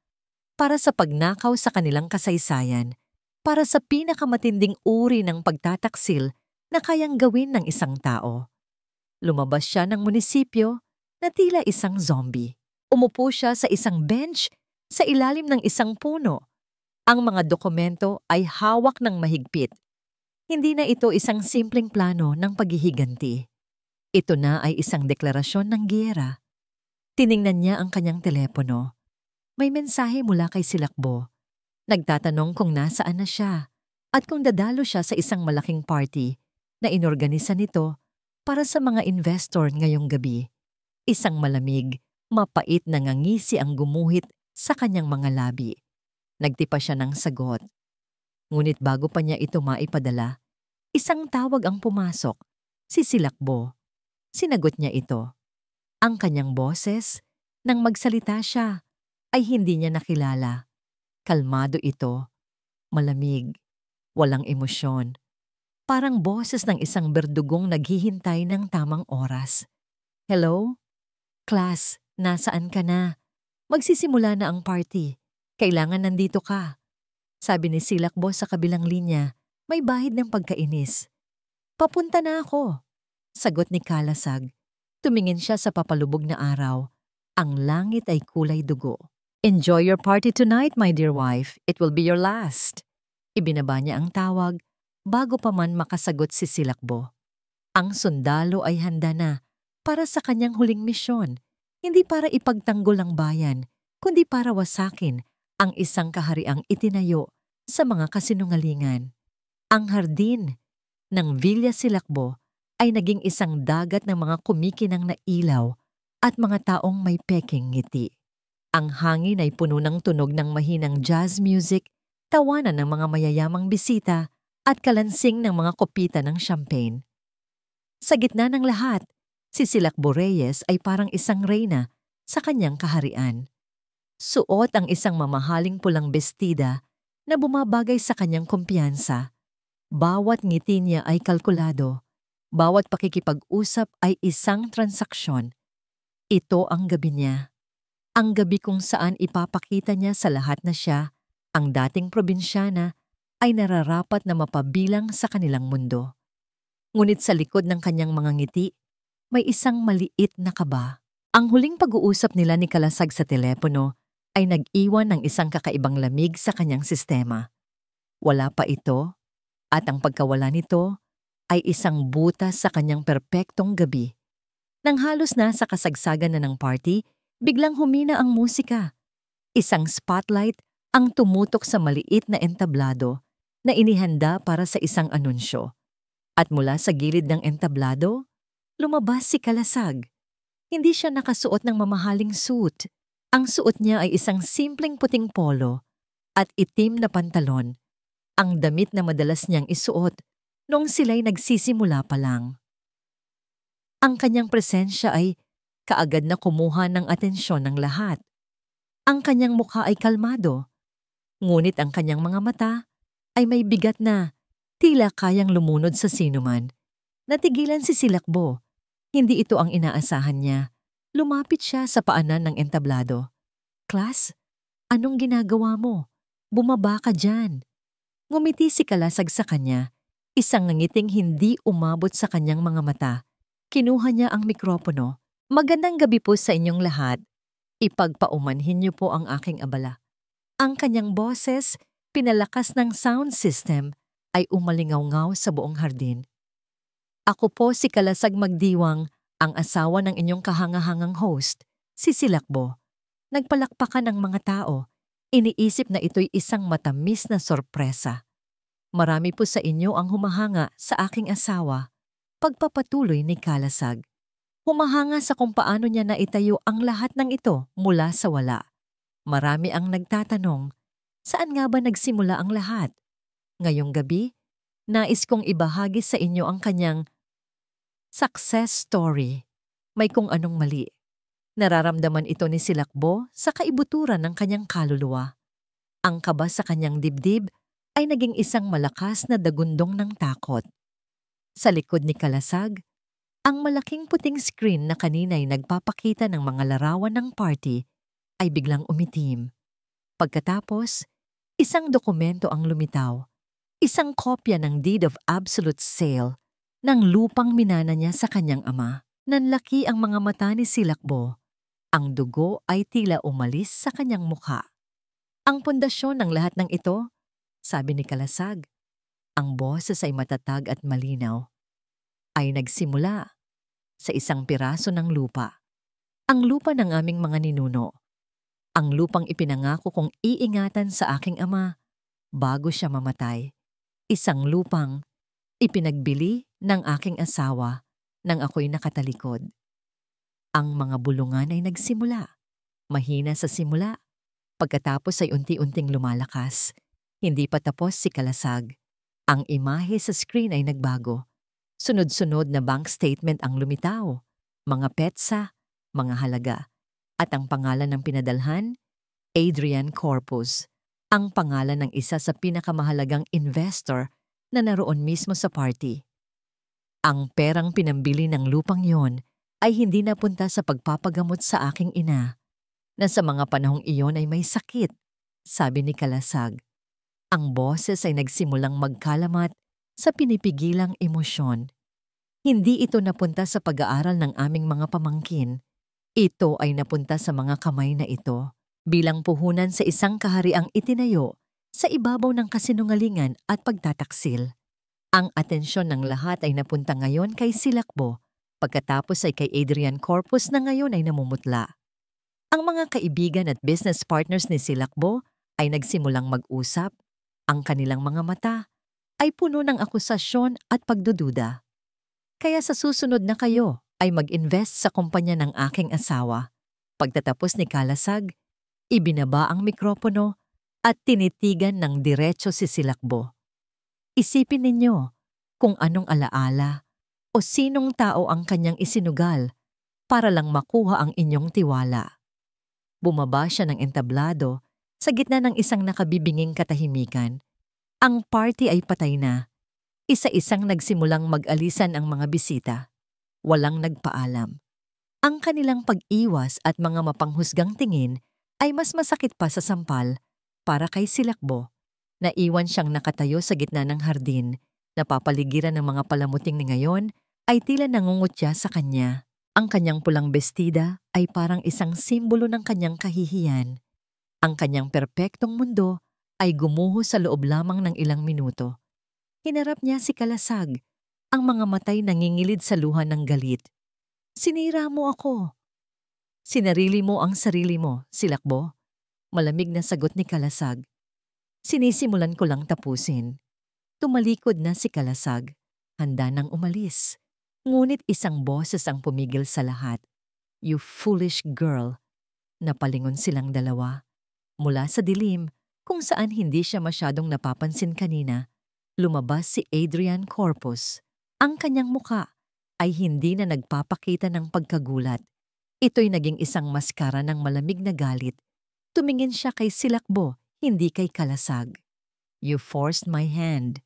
para sa pagnakaw sa kanilang kasaysayan, para sa pinakamatinding uri ng pagtataksil na kayang gawin ng isang tao. Lumabas siya ng munisipyo na tila isang zombie. Umupo siya sa isang bench sa ilalim ng isang puno. Ang mga dokumento ay hawak ng mahigpit. Hindi na ito isang simpleng plano ng paghihiganti. Ito na ay isang deklarasyon ng giyera. Tiningnan niya ang kanyang telepono. May mensahe mula kay Silakbo. Nagtatanong kung nasaan na siya at kung dadalo siya sa isang malaking party na inorganisa nito para sa mga investor ngayong gabi. Isang malamig, mapait na ngangisi ang gumuhit sa kanyang mga labi. Nagtipa siya ng sagot. Ngunit bago pa niya ito maipadala, isang tawag ang pumasok. Si Silakbo. Sinagot niya ito. Ang kanyang boses, nang magsalita siya, ay hindi niya nakilala. Kalmado ito, malamig, walang emosyon. Parang boses ng isang berdugong naghihintay ng tamang oras. Hello? Class, nasaan ka na? Magsisimula na ang party. Kailangan nandito ka. Sabi ni Silakbo sa kabilang linya, may bahid ng pagkainis. Papunta na ako. Sagot ni Kalasag. Tumingin siya sa papalubog na araw. Ang langit ay kulay dugo. Enjoy your party tonight, my dear wife. It will be your last. Ibinaba niya ang tawag bago pa man makasagot si Silakbo. Ang sundalo ay handa na para sa kanyang huling misyon. Hindi para ipagtanggol ang bayan, kundi para wasakin ang isang kahariang itinayo sa mga kasinungalingan. Ang hardin ng Villa Silakbo ay naging isang dagat ng mga kumikinang na ilaw at mga taong may peking ngiti. Ang hangin ay puno ng tunog ng mahinang jazz music, tawanan ng mga mayayamang bisita at kalansing ng mga kopita ng champagne. Sa gitna ng lahat, si Silakbo Reyes ay parang isang reyna sa kanyang kaharian. Suot ang isang mamahaling pulang bestida na bumabagay sa kanyang kumpiyansa. Bawat ngiti niya ay kalkulado. Bawat pakikipag-usap ay isang transaksyon. Ito ang gabi niya. Ang gabi kung saan ipapakita niya sa lahat na siya, ang dating probinsyana, ay nararapat na mapabilang sa kanilang mundo. Ngunit sa likod ng kanyang mga ngiti, may isang maliit na kaba. Ang huling pag-uusap nila ni Kalasag sa telepono ay nag-iwan ng isang kakaibang lamig sa kanyang sistema. Wala pa ito, at ang pagkawala nito ay isang butas sa kanyang perpektong gabi. Nang halos na sa kasagsagan na ng party, biglang humina ang musika. Isang spotlight ang tumutok sa maliit na entablado na inihanda para sa isang anunsyo. At mula sa gilid ng entablado, lumabas si Kalasag. Hindi siya nakasuot ng mamahaling suit. Ang suot niya ay isang simpleng puting polo at itim na pantalon, ang damit na madalas niyang isuot noong sila'y nagsisimula pa lang. Ang kanyang presensya ay kaagad na kumuha ng atensyon ng lahat. Ang kanyang mukha ay kalmado, ngunit ang kanyang mga mata ay may bigat na tila kayang lumunod sa sinuman. Natigilan si Silakbo. Hindi ito ang inaasahan niya. Lumapit siya sa paanan ng entablado. Class, anong ginagawa mo? Bumaba ka dyan. Ngumiti si Kalasag sa kanya, isang ngiting hindi umabot sa kanyang mga mata. Kinuha niya ang mikropono. Magandang gabi po sa inyong lahat. Ipagpaumanhin niyo po ang aking abala. Ang kanyang boses, pinalakas ng sound system, ay umalingaw-ngaw sa buong hardin. Ako po si Kalasag Magdiwang, ang asawa ng inyong kahangahangang host, si Silakbo. Nagpalakpakan ang mga tao. Iniisip na ito'y isang matamis na sorpresa. Marami po sa inyo ang humahanga sa aking asawa. Pagpapatuloy ni Kalasag. Humahanga sa kung paano niya naitayo ang lahat ng ito mula sa wala. Marami ang nagtatanong, saan nga ba nagsimula ang lahat? Ngayong gabi, nais kong ibahagi sa inyo ang kanyang success story. May kung anong mali. Nararamdaman ito ni Silakbo sa kaibuturan ng kanyang kaluluwa. Ang kaba sa kanyang dibdib ay naging isang malakas na dagundong ng takot. Sa likod ni Kalasag, ang malaking puting screen na kanina'y nagpapakita ng mga larawan ng party ay biglang umitim. Pagkatapos, isang dokumento ang lumitaw. Isang kopya ng Deed of Absolute Sale ng lupang minana niya sa kanyang ama. Nanlaki ang mga mata ni Silakbo. Ang dugo ay tila umalis sa kanyang mukha. Ang pundasyon ng lahat ng ito, sabi ni Kalasag, ang boses ay matatag at malinaw, ay nagsimula sa isang piraso ng lupa. Ang lupa ng aming mga ninuno. Ang lupang ipinangako kong iingatan sa aking ama bago siya mamatay. Isang lupang ipinagbili ng aking asawa nang ako'y nakatalikod. Ang mga bulungan ay nagsimula. Mahina sa simula. Pagkatapos ay unti-unting lumalakas. Hindi pa tapos si Kalasag. Ang imahe sa screen ay nagbago. Sunod-sunod na bank statement ang lumitaw, mga petsa, mga halaga, at ang pangalan ng pinadalhan, Adrian Corpus, ang pangalan ng isa sa pinakamahalagang investor na naroon mismo sa party. Ang perang pinambili ng lupang yon ay hindi napunta sa pagpapagamot sa aking ina, na sa mga panahong iyon ay may sakit, sabi ni Kalasag. Ang boses ay nagsimulang magkalamat sa pinipigilang emosyon. Hindi ito napunta sa pag-aaral ng aming mga pamangkin. Ito ay napunta sa mga kamay na ito bilang puhunan sa isang kahariang itinayo sa ibabaw ng kasinungalingan at pagtataksil. Ang atensyon ng lahat ay napunta ngayon kay Silakbo, pagkatapos ay kay Adrian Corpus na ngayon ay namumutla. Ang mga kaibigan at business partners ni Silakbo ay nagsimulang mag-usap. Ang kanilang mga mata ay puno ng akusasyon at pagdududa. Kaya sa susunod na kayo ay mag-invest sa kumpanya ng aking asawa. Pagtatapos ni Kalasag, ibinaba ang mikropono at tinitigan ng diretso si Silakbo. Isipin ninyo kung anong alaala o sinong tao ang kanyang isinugal para lang makuha ang inyong tiwala. Bumaba siya ng entablado sa gitna ng isang nakabibinging katahimikan. Ang party ay patay na. Isa-isang nagsimulang mag-alisan ang mga bisita. Walang nagpaalam. Ang kanilang pag-iwas at mga mapanghusgang tingin ay mas masakit pa sa sampal para kay Silakbo. Naiwan siyang nakatayo sa gitna ng hardin. Napapaligiran ng mga palamuting ni ngayon ay tila nangungutya sa kanya. Ang kanyang pulang bestida ay parang isang simbolo ng kanyang kahihiyan. Ang kanyang perpektong mundo ay gumuho sa loob lamang ng ilang minuto. Hinarap niya si Kalasag, ang mga matay nangingilid sa luha ng galit. Sinira mo ako. Sinarili mo ang sarili mo, Silakbo. Malamig na sagot ni Kalasag. Sinisimulan ko lang tapusin. Tumalikod na si Kalasag, handa nang umalis. Ngunit isang boses ang pumigil sa lahat. You foolish girl. Napalingon silang dalawa. Mula sa dilim, kung saan hindi siya masyadong napapansin kanina, lumabas si Adrian Corpus. Ang kanyang muka ay hindi na nagpapakita ng pagkagulat. Ito'y naging isang maskara ng malamig na galit. Tumingin siya kay Silakbo, hindi kay Kalasag. You forced my hand.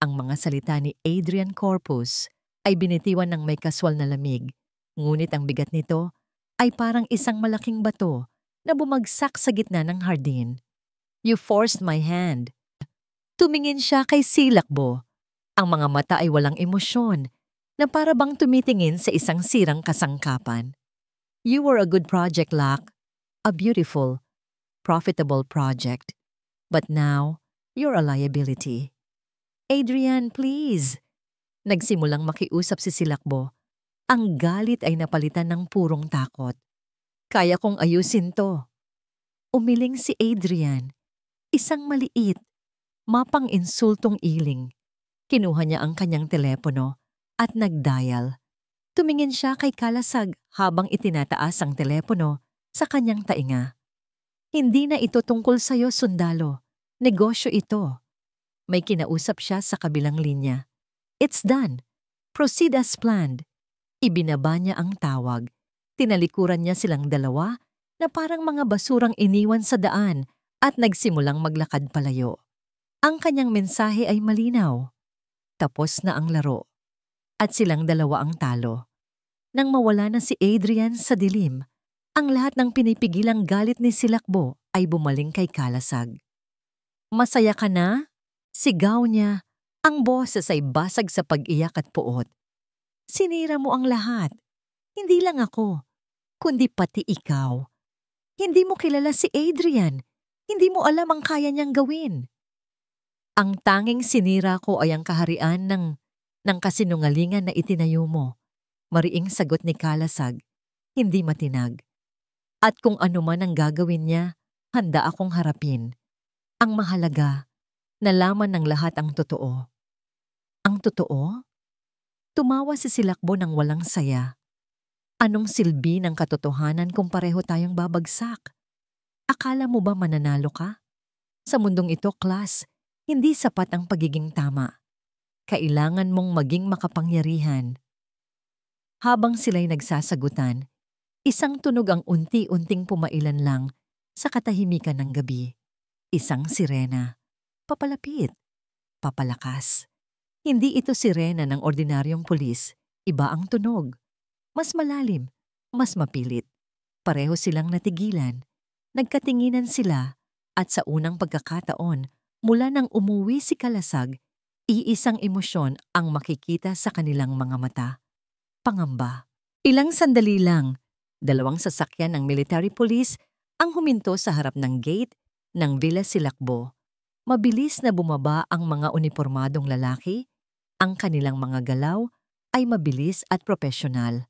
Ang mga salita ni Adrian Corpus ay binitiwan ng may kaswal na lamig. Ngunit ang bigat nito ay parang isang malaking bato na bumagsak sa gitna ng hardin. You forced my hand. Tumingin siya kay Silakbo. Ang mga mata ay walang emosyon, na para bang tumitingin sa isang sirang kasangkapan. You were a good project, Lak. A beautiful, profitable project. But now, you're a liability. Adrian, please. Nagsimulang makiusap si Silakbo. Ang galit ay napalitan ng purong takot. Kaya kong ayusin to. Umiling si Adrian. Isang maliit, mapang-insultong iling. Kinuha niya ang kanyang telepono at nag-dial. Tumingin siya kay Kalasag habang itinataas ang telepono sa kanyang tainga. Hindi na ito tungkol sa'yo, sundalo. Negosyo ito. May kinausap siya sa kabilang linya. It's done. Proceed as planned. Ibinaba niya ang tawag. Tinalikuran niya silang dalawa na parang mga basurang iniwan sa daan at nagsimulang maglakad palayo. Ang kanyang mensahe ay malinaw. Tapos na ang laro. At silang dalawa ang talo. Nang mawala na si Adrian sa dilim, ang lahat ng pinipigilang galit ni Silakbo ay bumaling kay Kalasag. Masaya ka na? Sigaw niya. Ang boses ay basag sa pag-iyak at puot. Sinira mo ang lahat. Hindi lang ako, kundi pati ikaw. Hindi mo kilala si Adrian. Hindi mo alam ang kaya niyang gawin. Ang tanging sinira ko ay ang kaharian ng kasinungalingan na itinayo mo. Mariing sagot ni Kalasag, hindi matinag. At kung ano man ang gagawin niya, handa akong harapin. Ang mahalaga, nalaman ng lahat ang totoo. Ang totoo? Tumawa si Silakbo ng walang saya. Anong silbi ng katotohanan kung pareho tayong babagsak? Akala mo ba mananalo ka? Sa mundong ito, class, hindi sapat ang pagiging tama. Kailangan mong maging makapangyarihan. Habang sila'y nagsasagutan, isang tunog ang unti-unting pumailan lang sa katahimikan ng gabi. Isang sirena. Papalapit. Papalakas. Hindi ito sirena ng ordinaryong pulis. Iba ang tunog. Mas malalim. Mas mapilit. Pareho silang natigilan. Nagkatinginan sila at sa unang pagkakataon, mula nang umuwi si Kalasag, iisang emosyon ang makikita sa kanilang mga mata. Pangamba. Ilang sandali lang, 2 sasakyan ng military police ang huminto sa harap ng gate ng Villa Silakbo. Mabilis na bumaba ang mga unipormadong lalaki, ang kanilang mga galaw ay mabilis at propesyonal.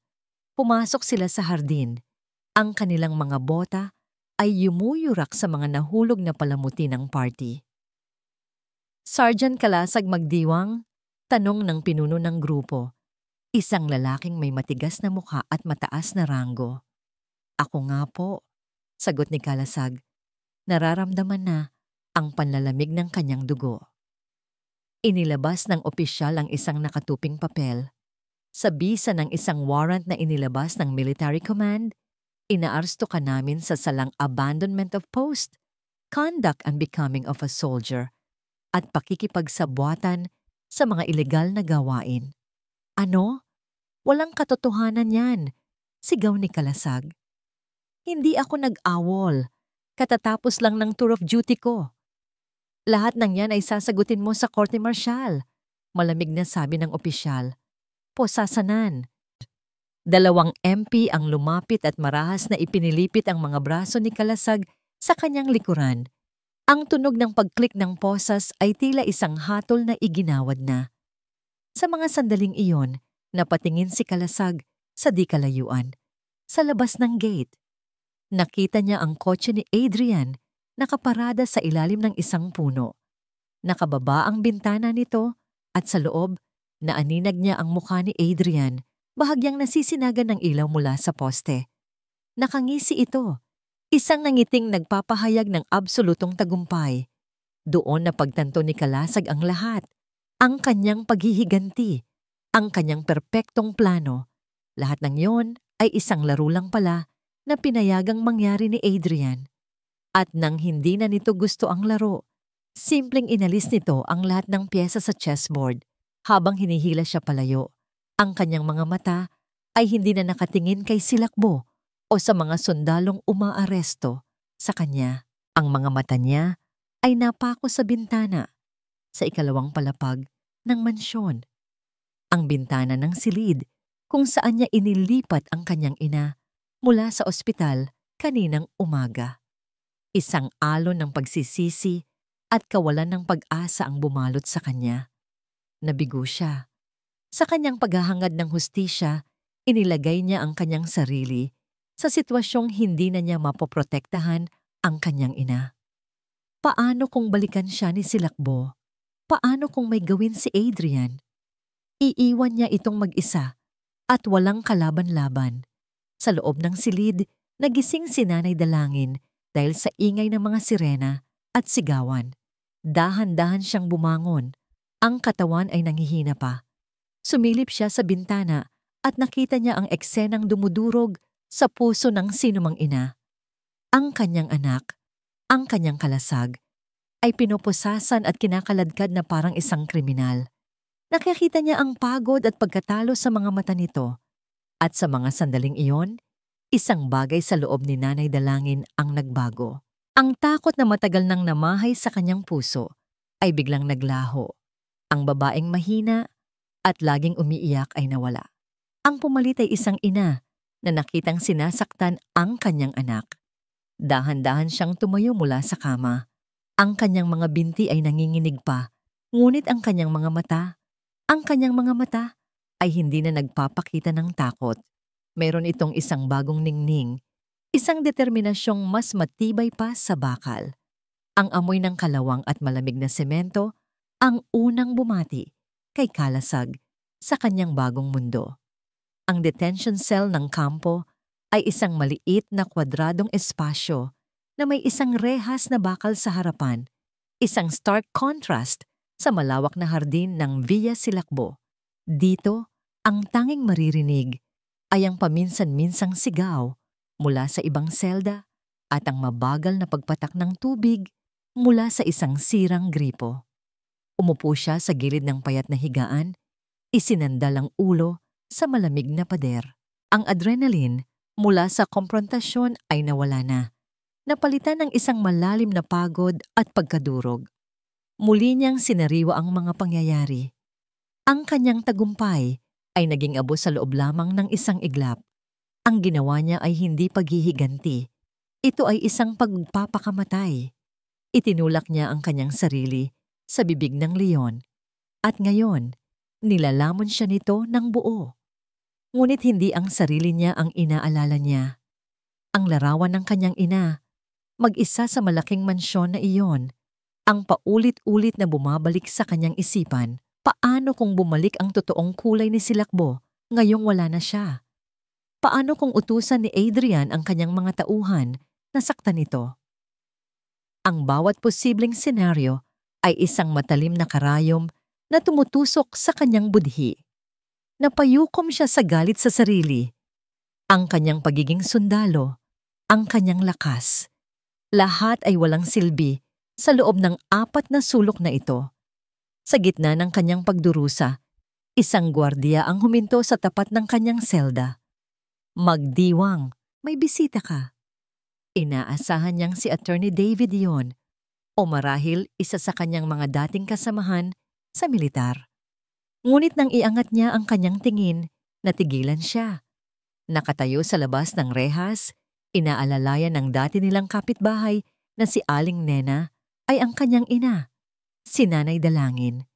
Pumasok sila sa hardin. Ang kanilang mga bota ay yumuyurak sa mga nahulog na palamuti ng party. Sergeant Kalasag magdiwang, tanong ng pinuno ng grupo. Isang lalaking may matigas na mukha at mataas na ranggo. Ako nga po, sagot ni Kalasag. Nararamdaman na ang panlalamig ng kanyang dugo. Inilabas ng opisyal ang isang nakatuping papel. Sa bisa ng isang warrant na inilabas ng military command, inaaresto ka namin sa salang abandonment of post, conduct unbecoming of a soldier, at pakikipagsabwatan sa mga ilegal na gawain. Ano? Walang katotohanan yan, sigaw ni Kalasag. Hindi ako nag-awol. Katatapos lang ng tour of duty ko. Lahat ng yan ay sasagutin mo sa korte marsyal, malamig na sabi ng opisyal. Posasanan. 2 MP ang lumapit at marahas na ipinilipit ang mga braso ni Kalasag sa kanyang likuran. Ang tunog ng pagklik ng posas ay tila isang hatol na iginawad na. Sa mga sandaling iyon, napatingin si Kalasag sa di kalayuan, sa labas ng gate. Nakita niya ang kotse ni Adrian nakaparada sa ilalim ng isang puno. Nakababa ang bintana nito at sa loob, naaninag niya ang mukha ni Adrian, bahagyang nasisinagan ng ilaw mula sa poste. Nakangisi ito, isang nangiting nagpapahayag ng absolutong tagumpay. Doon na pagtanto ni Kalasag ang lahat, ang kanyang paghihiganti, ang kanyang perpektong plano. Lahat ng yon ay isang laro lang pala na pinayagang mangyari ni Adrian. At nang hindi na nito gusto ang laro, simpleng inalis nito ang lahat ng pyesa sa chessboard habang hinihila siya palayo. Ang kanyang mga mata ay hindi na nakatingin kay Silakbo o sa mga sundalong umaaresto sa kanya. Ang mga mata niya ay napako sa bintana sa ikalawang palapag ng mansyon. Ang bintana ng silid kung saan niya inilipat ang kanyang ina mula sa ospital kaninang umaga. Isang alon ng pagsisisi at kawalan ng pag-asa ang bumalot sa kanya. Nabigo siya. Sa kanyang paghahangad ng hustisya, inilagay niya ang kanyang sarili sa sitwasyong hindi na niya mapoprotektahan ang kanyang ina. Paano kung balikan siya ni Silakbo? Paano kung may gawin si Adrian? Iiwan niya itong mag-isa at walang kalaban-laban. Sa loob ng silid, nagising si Nanay Dalangin dahil sa ingay ng mga sirena at sigawan. Dahan-dahan siyang bumangon. Ang katawan ay nanghihina pa. Sumilip siya sa bintana at nakita niya ang eksenang dumudurog sa puso ng sinumang ina. Ang kanyang anak, ang kanyang Kalasag, ay pinoposasan at kinakaladkad na parang isang kriminal. Nakikita niya ang pagod at pagkatalo sa mga mata nito. At sa mga sandaling iyon, isang bagay sa loob ni Nanay Dalangin ang nagbago. Ang takot na matagal nang namahay sa kanyang puso ay biglang naglaho. Ang babaeng mahina at laging umiiyak ay nawala. Ang pumalit ay isang ina na nakitang sinasaktan ang kanyang anak. Dahan-dahan siyang tumayo mula sa kama. Ang kanyang mga binti ay nanginginig pa, ngunit ang kanyang mga mata ay hindi na nagpapakita ng takot. Meron itong isang bagong ningning, isang determinasyong mas matibay pa sa bakal. Ang amoy ng kalawang at malamig na semento ang unang bumati kay Kalasag sa kanyang bagong mundo. Ang detention cell ng kampo ay isang maliit na kwadradong espasyo na may isang rehas na bakal sa harapan isang stark contrast sa malawak na hardin ng Villa Silakbo. Dito, ang tanging maririnig ay ang paminsan-minsang sigaw mula sa ibang selda at ang mabagal na pagpatak ng tubig mula sa isang sirang gripo. Umupo siya sa gilid ng payat na higaan, isinandal ang ulo sa malamig na pader. Ang adrenaline mula sa komprontasyon ay nawala na. Napalitan ng isang malalim na pagod at pagkadurog. Muli niyang sinariwa ang mga pangyayari. Ang kanyang tagumpay ay naging abo sa loob lamang ng isang iglap. Ang ginawa niya ay hindi paghihiganti. Ito ay isang pagpapakamatay. Itinulak niya ang kanyang sarili sa bibig ng leon. At ngayon, nilalamon siya nito ng buo. Ngunit hindi ang sarili niya ang inaalala niya. Ang larawan ng kanyang ina, mag-isa sa malaking mansyon na iyon, ang paulit-ulit na bumabalik sa kanyang isipan. Paano kung bumalik ang totoong kulay ni Silakbo ngayong wala na siya? Paano kung utusan ni Adrian ang kanyang mga tauhan na saktan ito? Ang bawat posibleng senaryo ay isang matalim na karayom na tumutusok sa kanyang budhi. Napayukom siya sa galit sa sarili. Ang kanyang pagiging sundalo, ang kanyang lakas. Lahat ay walang silbi sa loob ng 4 na sulok na ito. Sa gitna ng kanyang pagdurusa, isang gwardiya ang huminto sa tapat ng kanyang selda. Magdiwang, may bisita ka. Inaasahan niyang si Attorney David yon, o marahil isa sa kanyang mga dating kasamahan sa militar. Ngunit nang iangat niya ang kanyang tingin, natigilan siya. Nakatayo sa labas ng rehas, inaalalayan ng dati nilang kapitbahay na si Aling Nena ay ang kanyang ina, si Nanay Dalangin.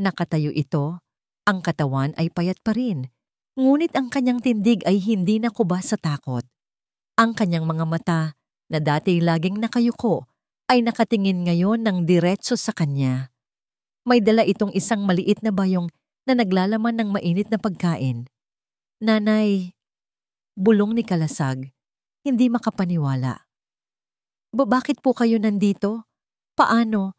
Nakatayo ito, ang katawan ay payat pa rin, ngunit ang kanyang tindig ay hindi nakubas sa takot. Ang kanyang mga mata, na dati laging nakayuko, ay nakatingin ngayon ng diretso sa kanya. May dala itong isang maliit na bayong na naglalaman ng mainit na pagkain. Nanay, bulong ni Kalasag, hindi makapaniwala. Bakit po kayo nandito? Paano?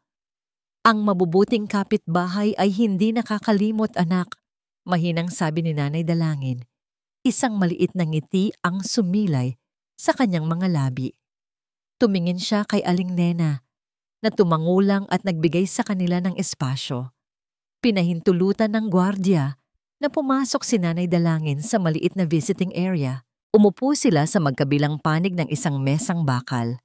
Ang mabubuting kapitbahay ay hindi nakakalimot, anak, mahinang sabi ni Nanay Dalangin. Isang maliit na ngiti ang sumilay sa kanyang mga labi. Tumingin siya kay Aling Nena, na tumangulang at nagbigay sa kanila ng espasyo. Pinahintulutan ng gwardiya na pumasok si Nanay Dalangin sa maliit na visiting area. Umupo sila sa magkabilang panig ng isang mesang bakal.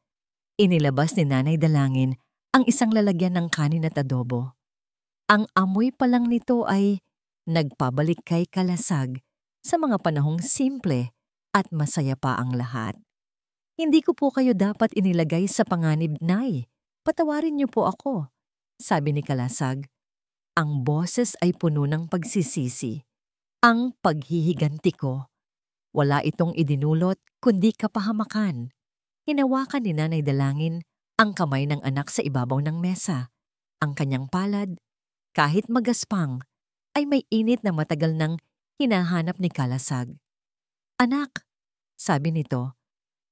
Inilabas ni Nanay Dalangin ang isang lalagyan ng kanin at adobo. Ang amoy pa lang nito ay nagpabalik kay Kalasag sa mga panahong simple at masaya pa ang lahat. Hindi ko po kayo dapat inilagay sa panganib, Nay. Patawarin niyo po ako, sabi ni Kalasag. Ang boses ay puno ng pagsisisi. Ang paghihiganti ko. Wala itong idinulot kundi kapahamakan. Hinawakan ni Nanay Dalangin ang kamay ng anak sa ibabaw ng mesa. Ang kanyang palad, kahit magaspang, ay may init na matagal nang hinahanap ni Kalasag. Anak, sabi nito,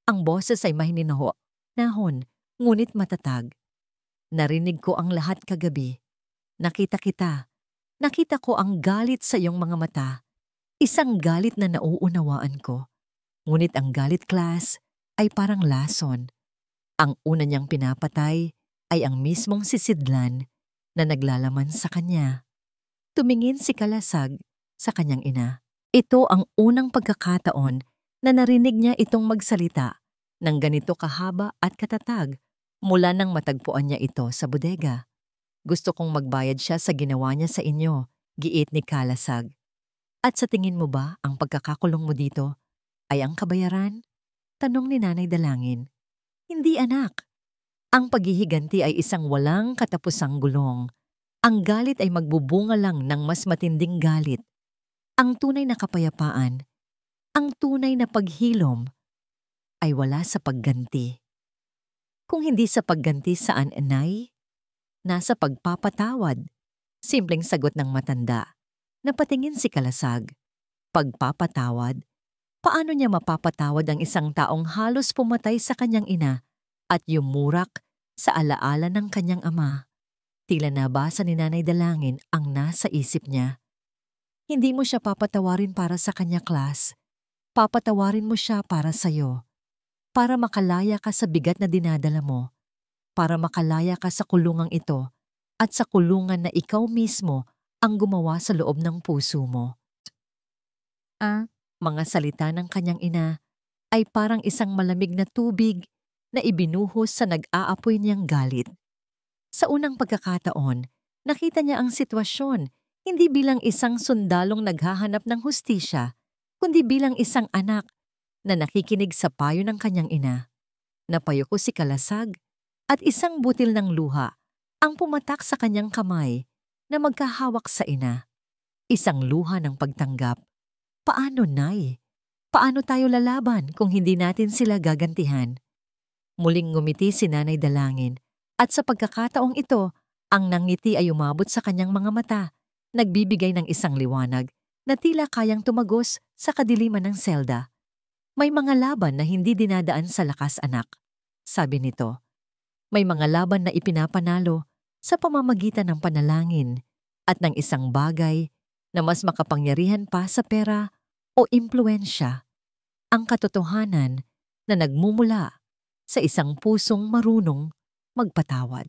ang boses ay mahinahon, ngunit matatag. Narinig ko ang lahat kagabi. Nakita kita. Nakita ko ang galit sa iyong mga mata. Isang galit na nauunawaan ko. Ngunit ang galit, class, ay parang lason. Ang una niyang pinapatay ay ang mismong si Sidlan na naglalaman sa kanya. Tumingin si Kalasag sa kanyang ina. Ito ang unang pagkakataon na narinig niya itong magsalita ng ganito kahaba at katatag mula nang matagpuan niya ito sa bodega. Gusto kong magbayad siya sa ginawa niya sa inyo, giit ni Kalasag. At sa tingin mo ba ang pagkakakulong mo dito ay ang kabayaran? Tanong ni Nanay Dalangin. Hindi, anak. Ang paghihiganti ay isang walang katapusang gulong. Ang galit ay magbubunga lang ng mas matinding galit. Ang tunay na kapayapaan, ang tunay na paghilom, ay wala sa pagganti. Kung hindi sa pagganti saan, Nay? Nasa pagpapatawad. Simpleng sagot ng matanda. Napatingin si Kalasag. Pagpapatawad? Paano niya mapapatawad ang isang taong halos pumatay sa kanyang ina at yumurak Sa alaala ng kanyang ama, tila nabasa ni Nanay Dalangin ang nasa isip niya. Hindi mo siya papatawarin para sa kanya, class. Papatawarin mo siya para sa'yo. Para makalaya ka sa bigat na dinadala mo. Para makalaya ka sa kulungang ito at sa kulungan na ikaw mismo ang gumawa sa loob ng puso mo. Mga salita ng kanyang ina ay parang isang malamig na tubig na ibinuhos sa nag-aapoy niyang galit. Sa unang pagkakataon, nakita niya ang sitwasyon hindi bilang isang sundalong naghahanap ng hustisya, kundi bilang isang anak na nakikinig sa payo ng kanyang ina. Napayuko si Kalasag at isang butil ng luha ang pumatak sa kanyang kamay na magkahawak sa ina. Isang luha ng pagtanggap. Paano, Nay? Paano tayo lalaban kung hindi natin sila gagantihan? Muling ngumiti si Nanay Dalangin at sa pagkakataong ito, ang nangiti ay umabot sa kanyang mga mata, nagbibigay ng isang liwanag na tila kayang tumagos sa kadiliman ng selda. May mga laban na hindi dinadaan sa lakas, anak, sabi nito. May mga laban na ipinapanalo sa pamamagitan ng panalangin at ng isang bagay na mas makapangyarihan pa sa pera o impluensya, ang katotohanan na nagmumula sa isang pusong marunong magpatawad.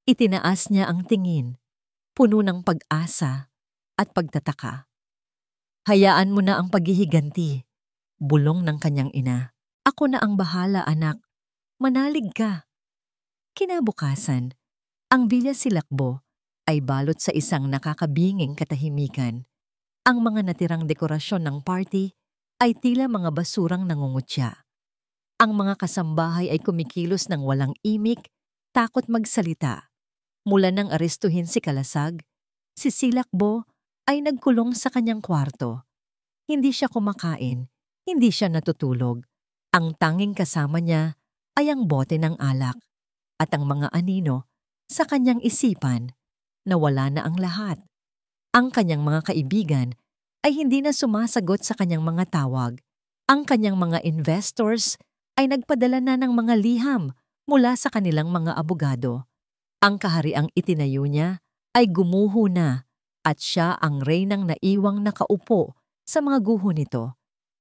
Itinaas niya ang tingin, puno ng pag-asa at pagtataka. Hayaan mo na ang paghihiganti, bulong ng kanyang ina. Ako na ang bahala, anak. Manalig ka. Kinabukasan, ang Villa Silakbo ay balot sa isang nakakabinging katahimikan. Ang mga natirang dekorasyon ng party ay tila mga basurang nangungutya. Ang mga kasambahay ay kumikilos ng walang imik, takot magsalita. Mula nang arestuhin si Kalasag, si Silakbo ay nagkulong sa kanyang kwarto. Hindi siya kumakain, hindi siya natutulog. Ang tanging kasama niya ay ang bote ng alak at ang mga anino sa kanyang isipan na wala na ang lahat. Ang kanyang mga kaibigan ay hindi na sumasagot sa kanyang mga tawag. Ang kanyang mga investors ay nagpadala na ng mga liham mula sa kanilang mga abogado. Ang kahariang itinayo niya ay gumuho na at siya ang reynang naiwang nakaupo sa mga guho nito.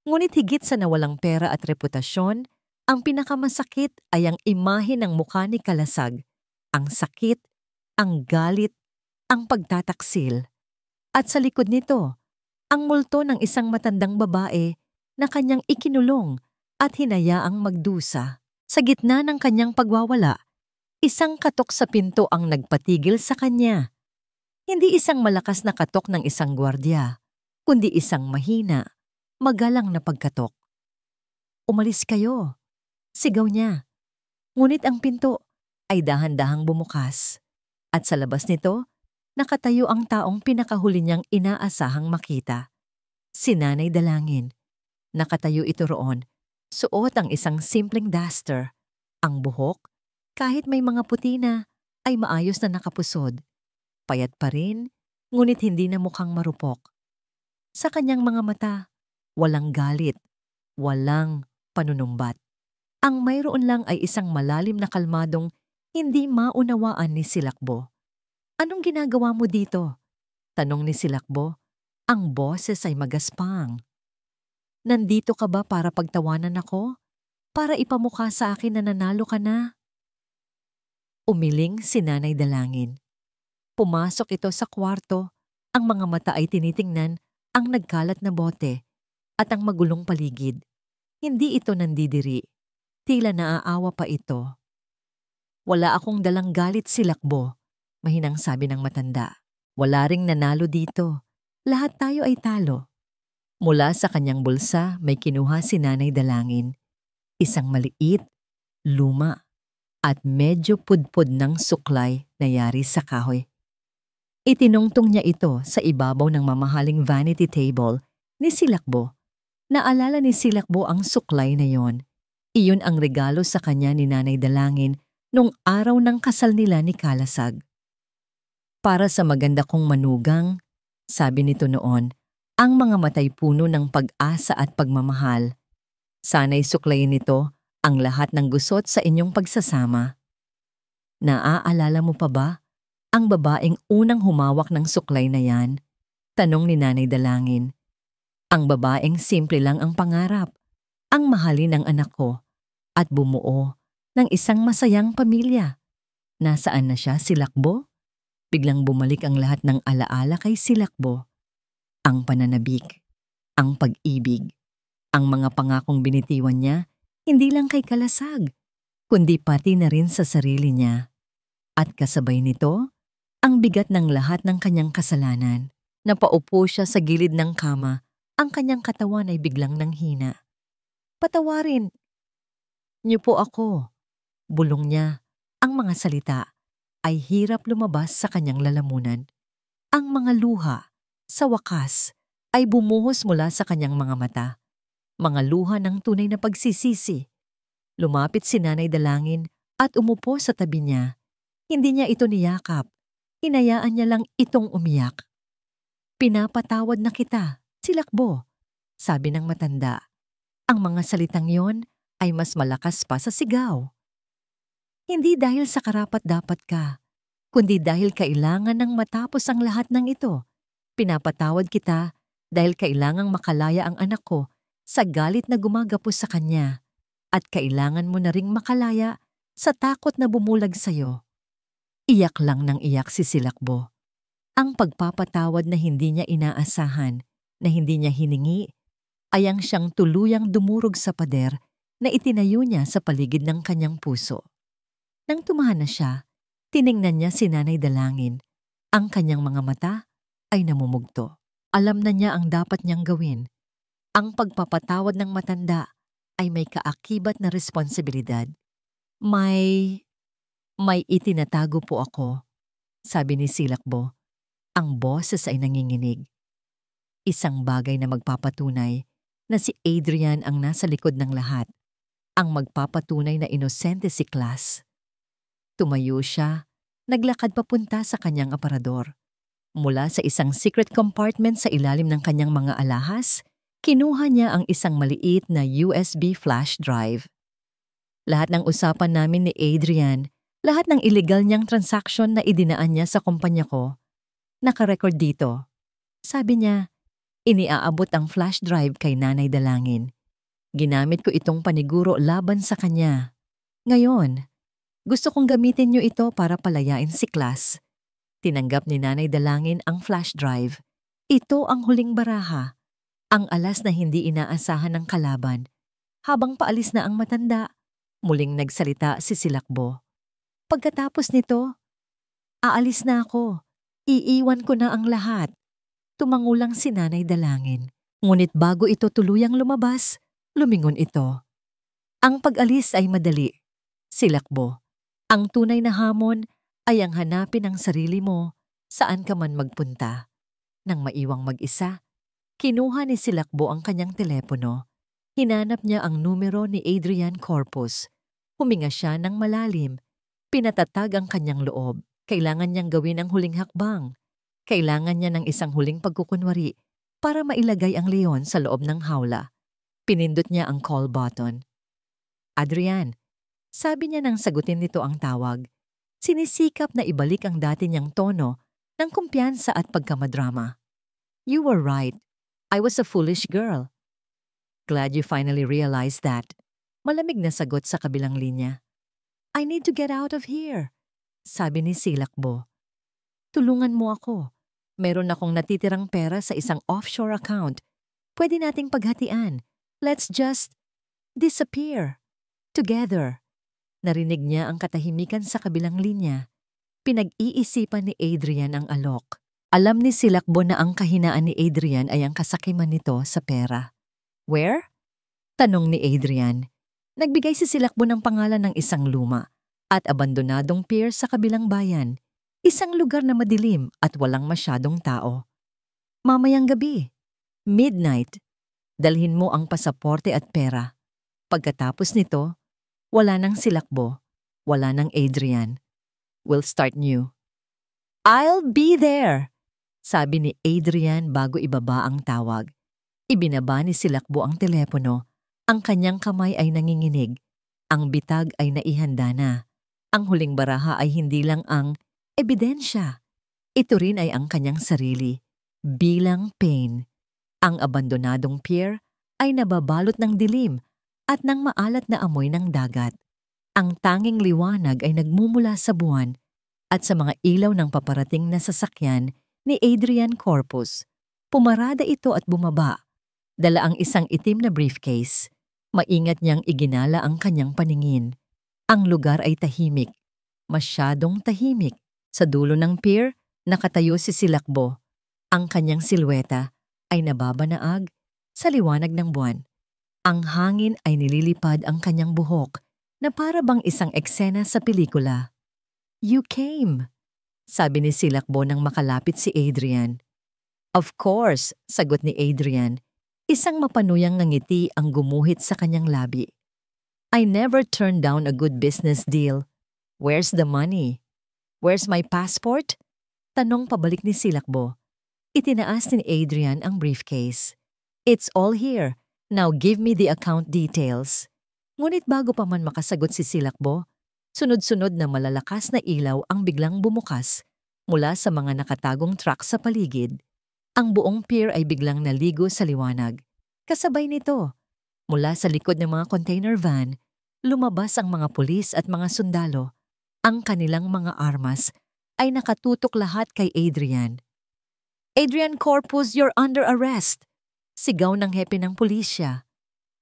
Ngunit higit sa nawalang pera at reputasyon, ang pinakamasakit ay ang imahe ng mukha ni Kalasag, ang sakit, ang galit, ang pagtataksil. At sa likod nito, ang multo ng isang matandang babae na kanyang ikinulong at hinayaang magdusa. Sa gitna ng kanyang pagwawala, isang katok sa pinto ang nagpatigil sa kanya. Hindi isang malakas na katok ng isang gwardiya, kundi isang mahina, magalang na pagkatok. Umalis kayo, sigaw niya. Ngunit ang pinto ay dahan-dahang bumukas. At sa labas nito, nakatayo ang taong pinakahuli niyang inaasahang makita. Si Nanay Dalangin. Nakatayo ito roon. Suot ang isang simpleng duster. Ang buhok, kahit may mga puti na, ay maayos na nakapusod. Payat pa rin, ngunit hindi na mukhang marupok. Sa kanyang mga mata, walang galit, walang panunumbat. Ang mayroon lang ay isang malalim na kalmadong hindi maunawaan ni Silakbo. Anong ginagawa mo dito? Tanong ni Silakbo. Ang boses ay magaspang. Nandito ka ba para pagtawanan ako? Para ipamukha sa akin na nanalo ka na? Umiling si Nanay Dalangin. Pumasok ito sa kwarto, ang mga mata ay tinitingnan ang nagkalat na bote at ang magulong paligid. Hindi ito nandidiri. Tila naaawa pa ito. Wala akong dalang galit, Silakbo, mahinang sabi ng matanda. Wala ring nanalo dito. Lahat tayo ay talo. Mula sa kanyang bulsa may kinuha si Nanay Dalangin. Isang maliit, luma, at medyo pudpud ng suklay na yari sa kahoy. Itinungtong niya ito sa ibabaw ng mamahaling vanity table ni Silakbo. Naalala ni Silakbo ang suklay na yon. Iyon ang regalo sa kanya ni Nanay Dalangin nung araw ng kasal nila ni Kalasag. Para sa maganda kong manugang, sabi nito noon, ang mga matay puno ng pag-asa at pagmamahal. Sana'y suklayin nito ang lahat ng gusot sa inyong pagsasama. Naaalala mo pa ba ang babaeng unang humawak ng suklay na yan? Tanong ni Nanay Dalangin. Ang babaeng simple lang ang pangarap, ang mahalin ng anak ko at bumuo ng isang masayang pamilya. Nasaan na siya, Silakbo? Biglang bumalik ang lahat ng alaala kay Silakbo. Ang pananabik, ang pag-ibig, ang mga pangakong binitiwan niya, hindi lang kay Kalasag, kundi pati na rin sa sarili niya. At kasabay nito, ang bigat ng lahat ng kanyang kasalanan. Napaupo siya sa gilid ng kama, ang kanyang katawan ay biglang nanghina. Patawarin niyo po ako. Bulong niya. Ang mga salita ay hirap lumabas sa kanyang lalamunan. Ang mga luha, sa wakas, ay bumuhos mula sa kanyang mga mata. Mga luha ng tunay na pagsisisi. Lumapit si Nanay Dalangin at umupo sa tabi niya. Hindi niya ito niyakap. Hinayaan niya lang itong umiyak. Pinapatawad na kita, Silakbo, sabi ng matanda. Ang mga salitang yon ay mas malakas pa sa sigaw. Hindi dahil sa karapat-dapat ka, kundi dahil kailangan ng matapos ang lahat ng ito. Pinapatawad kita dahil kailangang makalaya ang anak ko sa galit na gumagapos sa kanya at kailangan mo na ring makalaya sa takot na bumulag sa'yo. Iyak lang ng iyak si Silakbo. Ang pagpapatawad na hindi niya inaasahan, na hindi niya hiningi, ay ang siyang tuluyang dumurog sa pader na itinayo niya sa paligid ng kanyang puso. Nang tumahan na siya, tiningnan niya si Nanay Dalangin. Ang kanyang mga mata ay namumugto. Alam na niya ang dapat niyang gawin. Ang pagpapatawad ng matanda ay may kaakibat na responsibilidad. May itinatago po ako, sabi ni Silakbo. Ang boses ay nanginginig. Isang bagay na magpapatunay na si Adrian ang nasa likod ng lahat. Ang magpapatunay na inosente si Klas. Tumayo siya, naglakad papunta sa kanyang aparador. Mula sa isang secret compartment sa ilalim ng kanyang mga alahas, kinuha niya ang isang maliit na USB flash drive. Lahat ng usapan namin ni Adrian, lahat ng illegal niyang transaksyon na idinaan niya sa kumpanya ko, nakarecord dito. Sabi niya, iniaabot ang flash drive kay Nanay Dalangin. Ginamit ko itong paniguro laban sa kanya. Ngayon, gusto kong gamitin niyo ito para palayain si Klas. Tinanggap ni Nanay Dalangin ang flash drive. Ito ang huling baraha, ang alas na hindi inaasahan ng kalaban. Habang paalis na ang matanda, muling nagsalita si Silakbo. Pagkatapos nito, aalis na ako. Iiwan ko na ang lahat. Tumangulang si Nanay Dalangin. Ngunit bago ito tuluyang lumabas, lumingon ito. Ang pag-alis ay madali. Silakbo. Ang tunay na hamon ay ang hanapin ang sarili mo saan ka man magpunta. Nang maiwang mag-isa, kinuha ni Silakbo ang kanyang telepono. Hinanap niya ang numero ni Adrian Corpus. Huminga siya ng malalim. Pinatatag ang kanyang loob. Kailangan niyang gawin ang huling hakbang. Kailangan niya ng isang huling pagkukunwari para mailagay ang leon sa loob ng hawla. Pinindot niya ang call button. Adrian, sabi niya nang sagutin nito ang tawag. Sinisikap na ibalik ang dati niyang tono ng kumpiyansa at pagkamadrama. You were right. I was a foolish girl. Glad you finally realized that. Malamig na sagot sa kabilang linya. I need to get out of here, sabi ni Silakbo. Tulungan mo ako. Meron akong natitirang pera sa isang offshore account. Pwede nating paghatian. Let's just disappear. Together. Narinig niya ang katahimikan sa kabilang linya. Pinag-iisipan ni Adrian ang alok. Alam ni Silakbo na ang kahinaan ni Adrian ay ang kasakiman nito sa pera. Where? Tanong ni Adrian. Nagbigay si Silakbo ng pangalan ng isang luma at abandonadong pier sa kabilang bayan. Isang lugar na madilim at walang masyadong tao. Mamayang gabi, midnight, dalhin mo ang pasaporte at pera. Pagkatapos nito, wala nang Silakbo, wala nang Adrian. We'll start new. I'll be there, sabi ni Adrian bago ibaba ang tawag. Ibinaba ni Silakbo ang telepono. Ang kanyang kamay ay nanginginig. Ang bitag ay naihanda na. Ang huling baraha ay hindi lang ang ebidensya. Ito rin ay ang kanyang sarili. Bilang pain. Ang abandonadong pier ay nababalot ng dilim at ng maalat na amoy ng dagat. Ang tanging liwanag ay nagmumula sa buwan at sa mga ilaw ng paparating na sasakyan ni Adrian Corpus. Pumarada ito at bumaba. Dala ang isang itim na briefcase. Maingat niyang iginala ang kanyang paningin. Ang lugar ay tahimik. Masyadong tahimik. Sa dulo ng pier, nakatayo si Silakbo. Ang kanyang silweta ay nababanaag sa liwanag ng buwan. Ang hangin ay nililipad ang kanyang buhok na para bang isang eksena sa pelikula. "You came," sabi ni Silakbo nang makalapit si Adrian. "Of course," sagot ni Adrian. Isang mapanuyang ngiti ang gumuhit sa kanyang labi. "I never turn down a good business deal. Where's the money? Where's my passport?" Tanong pabalik ni Silakbo. Itinaas ni Adrian ang briefcase. "It's all here. Now give me the account details." Ngunit bago pa man makasagot si Silakbo, sunod-sunod na malalakas na ilaw ang biglang bumukas mula sa mga nakatagong truck sa paligid. Ang buong pier ay biglang naligo sa liwanag. Kasabay nito, mula sa likod ng mga container van, lumabas ang mga pulis at mga sundalo. Ang kanilang mga armas ay nakatutok lahat kay Adrian. "Adrian Corpus, you're under arrest!" Sigaw ng hepe ng pulisya.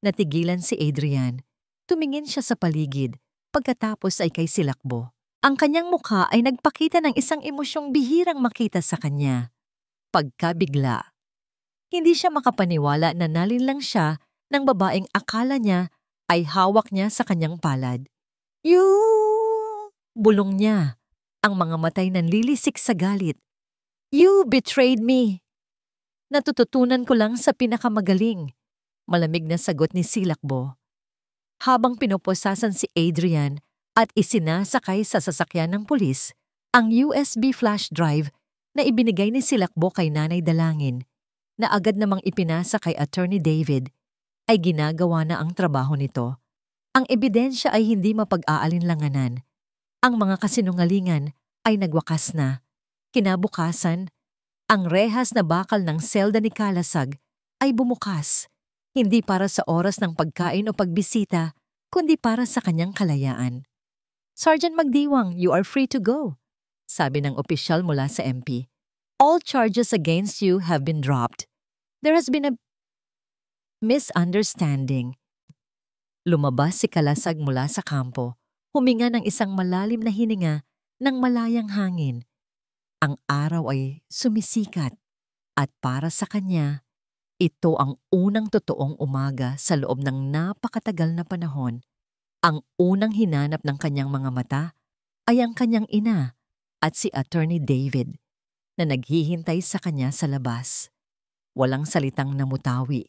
Natigilan si Adrian. Tumingin siya sa paligid, pagkatapos ay kay Silakbo. Ang kanyang mukha ay nagpakita ng isang emosyong bihirang makita sa kanya. Pagkabigla. Hindi siya makapaniwala na nalinlang siya ng babaeng akala niya ay hawak niya sa kanyang palad. "You!" Bulong niya. Ang mga matay nanlilisik sa galit. "You betrayed me!" "Natututunan ko lang sa pinakamagaling," malamig na sagot ni Silakbo. Habang pinoposasan si Adrian at isinasakay sa sasakyan ng pulis, ang USB flash drive na ibinigay ni Silakbo kay Nanay Dalangin, na agad namang ipinasa kay Attorney David, ay ginagawa na ang trabaho nito. Ang ebidensya ay hindi mapag-aalinlanganan. Ang mga kasinungalingan ay nagwakas na. Kinabukasan, ang rehas na bakal ng selda ni Kalasag ay bumukas, hindi para sa oras ng pagkain o pagbisita, kundi para sa kanyang kalayaan. "Sergeant Magdiwang, you are free to go," sabi ng opisyal mula sa MP. "All charges against you have been dropped. There has been a misunderstanding." Lumabas si Kalasag mula sa kampo, huminga ng isang malalim na hininga ng malayang hangin. Ang araw ay sumisikat at para sa kanya, ito ang unang totoong umaga sa loob ng napakatagal na panahon. Ang unang hinanap ng kanyang mga mata ay ang kanyang ina at si Attorney David na naghihintay sa kanya sa labas. Walang salitang namutawi.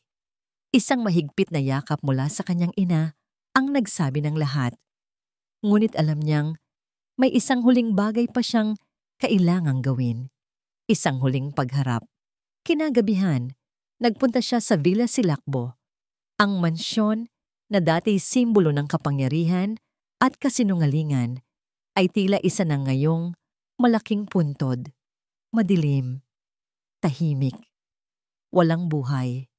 Isang mahigpit na yakap mula sa kanyang ina ang nagsabi ng lahat. Ngunit alam niyang may isang huling bagay pa siyang kailangang gawin. Isang huling pagharap. Kinagabihan, nagpunta siya sa Villa Silakbo, ang mansyon na dati simbolo ng kapangyarihan at kasinungalingan ay tila isa na ngayong malaking puntod, madilim, tahimik, walang buhay.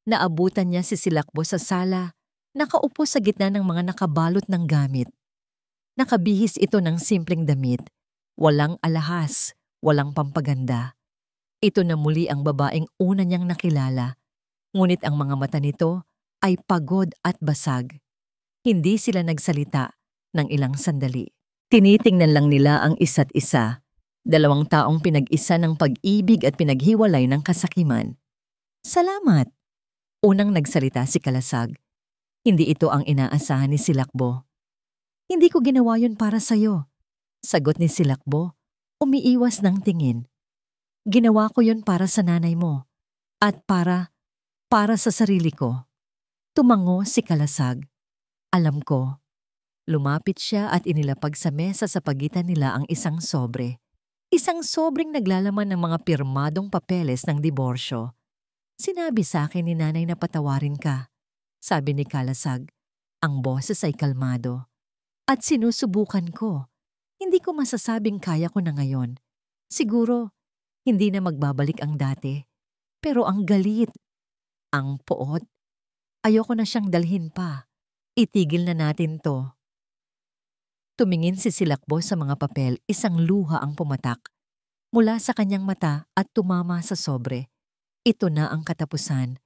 Naabutan niya si Silakbo sa sala, nakaupo sa gitna ng mga nakabalot ng gamit. Nakabihis ito ng simpleng damit, walang alahas, walang pampaganda. Ito na muli ang babaeng una niyang nakilala, ngunit ang mga mata nito ay pagod at basag. Hindi sila nagsalita ng ilang sandali. Tinitingnan lang nila ang isa't isa. Dalawang taong pinag-isa ng pag-ibig at pinaghiwalay ng kasakiman. "Salamat," unang nagsalita si Kalasag. Hindi ito ang inaasahan ni Silakbo. "Hindi ko ginawa yun para sa'yo," sagot ni Silakbo, umiiwas ng tingin. "Ginawa ko yun para sa nanay mo at para sa sarili ko." Tumango si Kalasag. "Alam ko." Lumapit siya at inilapag sa mesa sa pagitan nila ang isang sobre. Isang sobreng naglalaman ng mga pirmadong papeles ng diborsyo. "Sinabi sa akin ni nanay na patawarin ka," sabi ni Kalasag. Ang boses ay kalmado. At sinusubukan ko. Hindi ko masasabing kaya ko na ngayon. Siguro, hindi na magbabalik ang dati. Pero ang galit, ang poot, ayoko na siyang dalhin pa. Itigil na natin to. Tumingin si Silakbo sa mga papel, isang luha ang pumatak. Mula sa kanyang mata at tumama sa sobre. Ito na ang katapusan.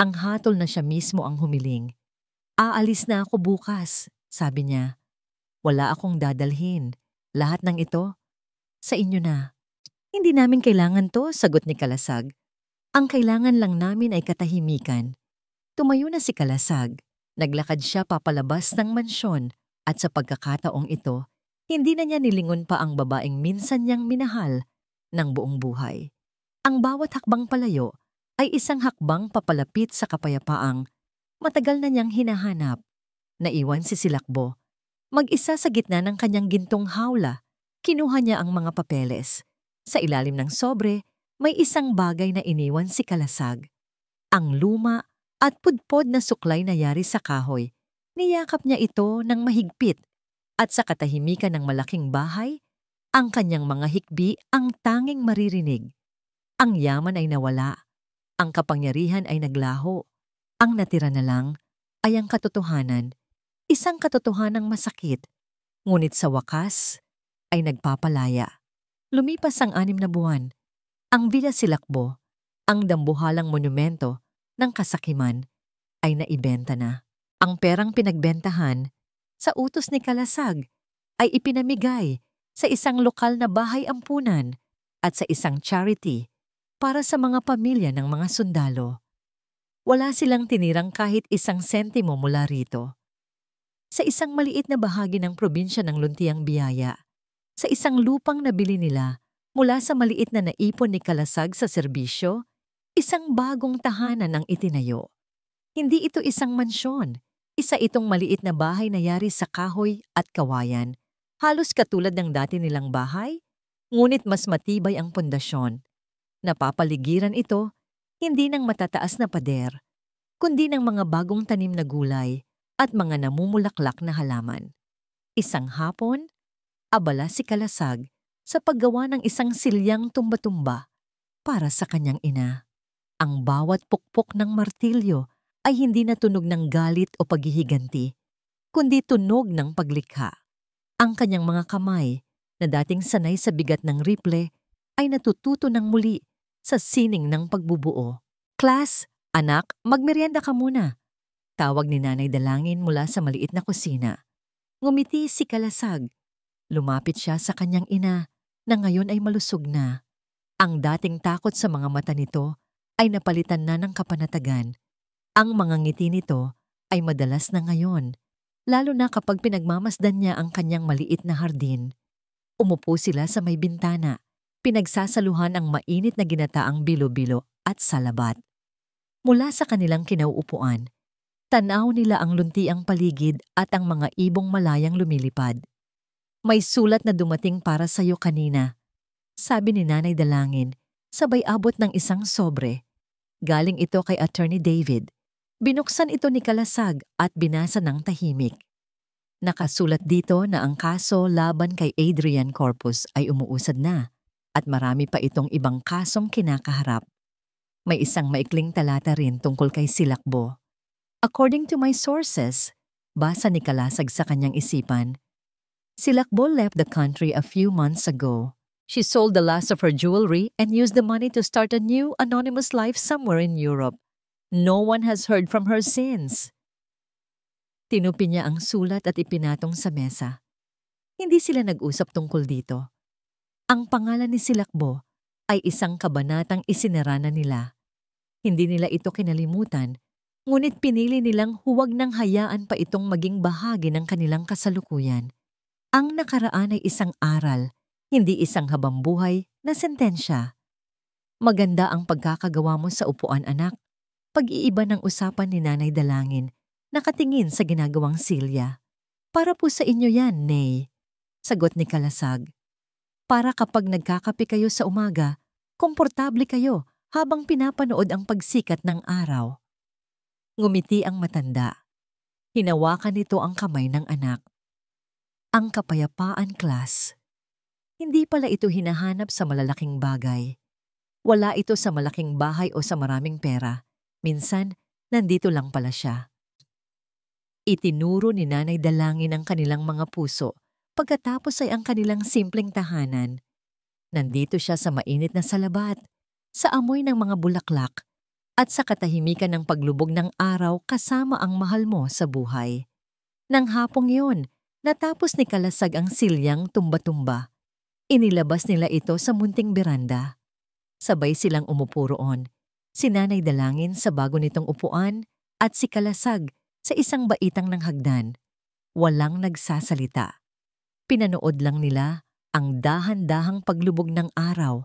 Ang hatol na siya mismo ang humiling. Aalis na ako bukas, sabi niya. Wala akong dadalhin. Lahat ng ito, sa inyo na. Hindi namin kailangan to, sagot ni Kalasag. Ang kailangan lang namin ay katahimikan. Tumayo na si Kalasag. Naglakad siya papalabas ng mansyon at sa pagkakataong ito, hindi na niya nilingon pa ang babaeng minsan niyang minahal ng buong buhay. Ang bawat hakbang palayo ay isang hakbang papalapit sa kapayapaang matagal na niyang hinahanap. Naiwan si Silakbo. Mag-isa sa gitna ng kanyang gintong hawla, kinuha niya ang mga papeles. Sa ilalim ng sobre, may isang bagay na iniwan si Kalasag. Ang luma at pudpod na suklay na yari sa kahoy. Niyakap niya ito ng mahigpit at sa katahimikan ng malaking bahay, ang kanyang mga hikbi ang tanging maririnig. Ang yaman ay nawala. Ang kapangyarihan ay naglaho. Ang natira na lang ay ang katotohanan. Isang katotohanang masakit. Ngunit sa wakas ay nagpapalaya. Lumipas ang 6 na buwan. Ang Villa Silakbo, ang dambuhalang monumento ng kasakiman, ay naibenta na. Ang perang pinagbentahan sa utos ni Kalasag ay ipinamigay sa isang lokal na bahay ampunan at sa isang charity para sa mga pamilya ng mga sundalo. Wala silang tinirang kahit isang sentimo mula rito. Sa isang maliit na bahagi ng probinsya ng Luntiang Biyaya, sa isang lupang nabili nila mula sa maliit na naipon ni Kalasag sa serbisyo, isang bagong tahanan ang itinayo. Hindi ito isang mansyon. Isa itong maliit na bahay na yari sa kahoy at kawayan. Halos katulad ng dati nilang bahay, ngunit mas matibay ang pundasyon. Napapaligiran ito, hindi ng matataas na pader, kundi ng mga bagong tanim na gulay at mga namumulaklak na halaman. Isang hapon, abala si Kalasag sa paggawa ng isang silyang tumba-tumba para sa kanyang ina. Ang bawat pukpok ng martilyo ay hindi na tunog ng galit o paghihiganti, kundi tunog ng paglikha. Ang kanyang mga kamay, na dating sanay sa bigat ng riple, ay natututo ng muli sa sining ng pagbubuo. Class, anak, magmeryenda ka muna. Tawag ni Nanay Dalangin mula sa maliit na kusina. Ngumiti si Kalasag. Lumapit siya sa kanyang ina, na ngayon ay malusog na. Ang dating takot sa mga mata nito ay napalitan na ng kapanatagan. Ang mga ngiti nito ay madalas na ngayon, lalo na kapag pinagmamasdan niya ang kanyang maliit na hardin. Umupo sila sa may bintana, pinagsasaluhan ang mainit na ginataang bilo-bilo at salabat. Mula sa kanilang kinauupuan, tanaw nila ang luntiang paligid at ang mga ibong malayang lumilipad. May sulat na dumating para sa'yo kanina, sabi ni Nanay Dalangin, sabay abot ng isang sobre. Galing ito kay Attorney David. Binuksan ito ni Kalasag at binasa ng tahimik. Nakasulat dito na ang kaso laban kay Adrian Corpus ay umuusad na at marami pa itong ibang kasong kinakaharap. May isang maikling talata rin tungkol kay Silakbo. According to my sources, basa ni Kalasag sa kanyang isipan, Silakbo left the country a few months ago. She sold the last of her jewelry and used the money to start a new anonymous life somewhere in Europe. No one has heard from her since. Tinupi niya ang sulat at ipinatong sa mesa. Hindi sila nag-usap tungkol dito. Ang pangalan ni Silakbo ay isang kabanatang isinara na nila. Hindi nila ito kinalimutan, ngunit pinili nilang huwag nang hayaan pa itong maging bahagi ng kanilang kasalukuyan. Ang nakaraan ay isang aral, hindi isang habambuhay na sentensya. Maganda ang pagkakagawa mo sa upuan, anak. Pag-iiba ng usapan ni Nanay Dalangin, nakatingin sa ginagawang silya. Para po sa inyo yan, Nay, sagot ni Kalasag. Para kapag nagkakape kayo sa umaga, komportable kayo habang pinapanood ang pagsikat ng araw. Ngumiti ang matanda. Hinawakan nito ang kamay ng anak. Ang kapayapaan, class. Hindi pala ito hinahanap sa malalaking bagay. Wala ito sa malaking bahay o sa maraming pera. Minsan, nandito lang pala siya. Itinuro ni Nanay Dalangin ang kanilang mga puso, pagkatapos ay ang kanilang simpleng tahanan. Nandito siya sa mainit na salabat, sa amoy ng mga bulaklak, at sa katahimikan ng paglubog ng araw kasama ang mahal mo sa buhay. Nang hapong iyon, natapos ni Kalasag ang silyang tumba-tumba. Inilabas nila ito sa munting beranda. Sabay silang umupo roon, si Nanay Dalangin sa bago nitong upuan at si Kalasag sa isang baitang ng hagdan. Walang nagsasalita. Pinanood lang nila ang dahan-dahang paglubog ng araw,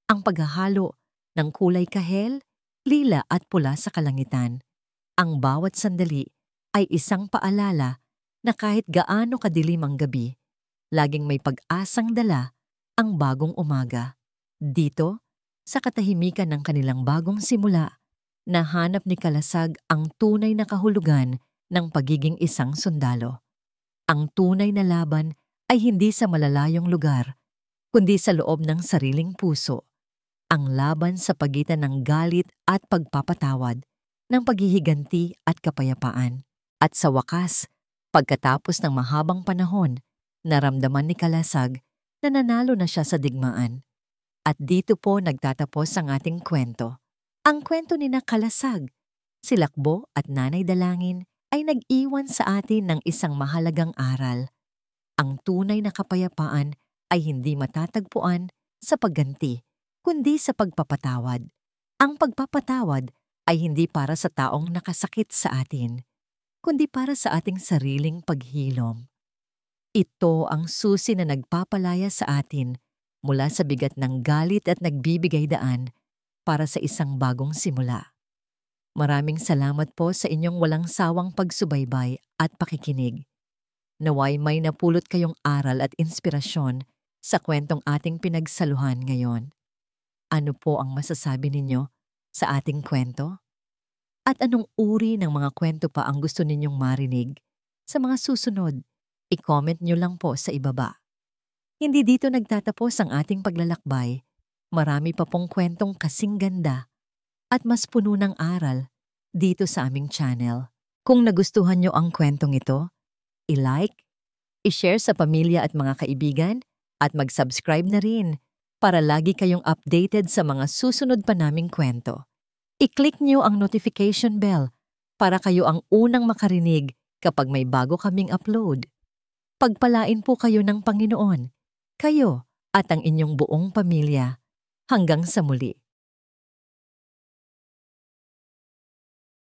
ang paghahalo ng kulay kahel, lila at pula sa kalangitan. Ang bawat sandali ay isang paalala na kahit gaano kadilim ang gabi, laging may pag-asang dala ang bagong umaga. Dito, sa katahimikan ng kanilang bagong simula, nahanap ni Kalasag ang tunay na kahulugan ng pagiging isang sundalo. Ang tunay na laban ay hindi sa malalayong lugar, kundi sa loob ng sariling puso. Ang laban sa pagitan ng galit at pagpapatawad, ng paghihiganti at kapayapaan. At sa wakas, pagkatapos ng mahabang panahon, naramdaman ni Kalasag na nanalo na siya sa digmaan. At dito po nagtatapos ang ating kwento. Ang kwento ni na Kalasag, si Lakbo at Nanay Dalangin ay nag-iwan sa atin ng isang mahalagang aral. Ang tunay na kapayapaan ay hindi matatagpuan sa pagganti, kundi sa pagpapatawad. Ang pagpapatawad ay hindi para sa taong nakasakit sa atin, kundi para sa ating sariling paghilom. Ito ang susi na nagpapalaya sa atin mula sa bigat ng galit at nagbibigay daan para sa isang bagong simula. Maraming salamat po sa inyong walang sawang pagsubaybay at pakikinig. Naway may napulot kayong aral at inspirasyon sa kwentong ating pinagsaluhan ngayon. Ano po ang masasabi ninyo sa ating kwento? At anong uri ng mga kwento pa ang gusto ninyong marinig? Sa mga susunod, i-comment nyo lang po sa ibaba. Hindi dito nagtatapos ang ating paglalakbay. Marami pa pong kwentong kasing ganda at mas puno ng aral dito sa aming channel. Kung nagustuhan nyo ang kwentong ito, i-like, i-share sa pamilya at mga kaibigan, at mag-subscribe na rin para lagi kayong updated sa mga susunod pa naming kwento. I-click nyo ang notification bell para kayo ang unang makarinig kapag may bago kaming upload. Pagpalain po kayo ng Panginoon, kayo at ang inyong buong pamilya. Hanggang sa muli.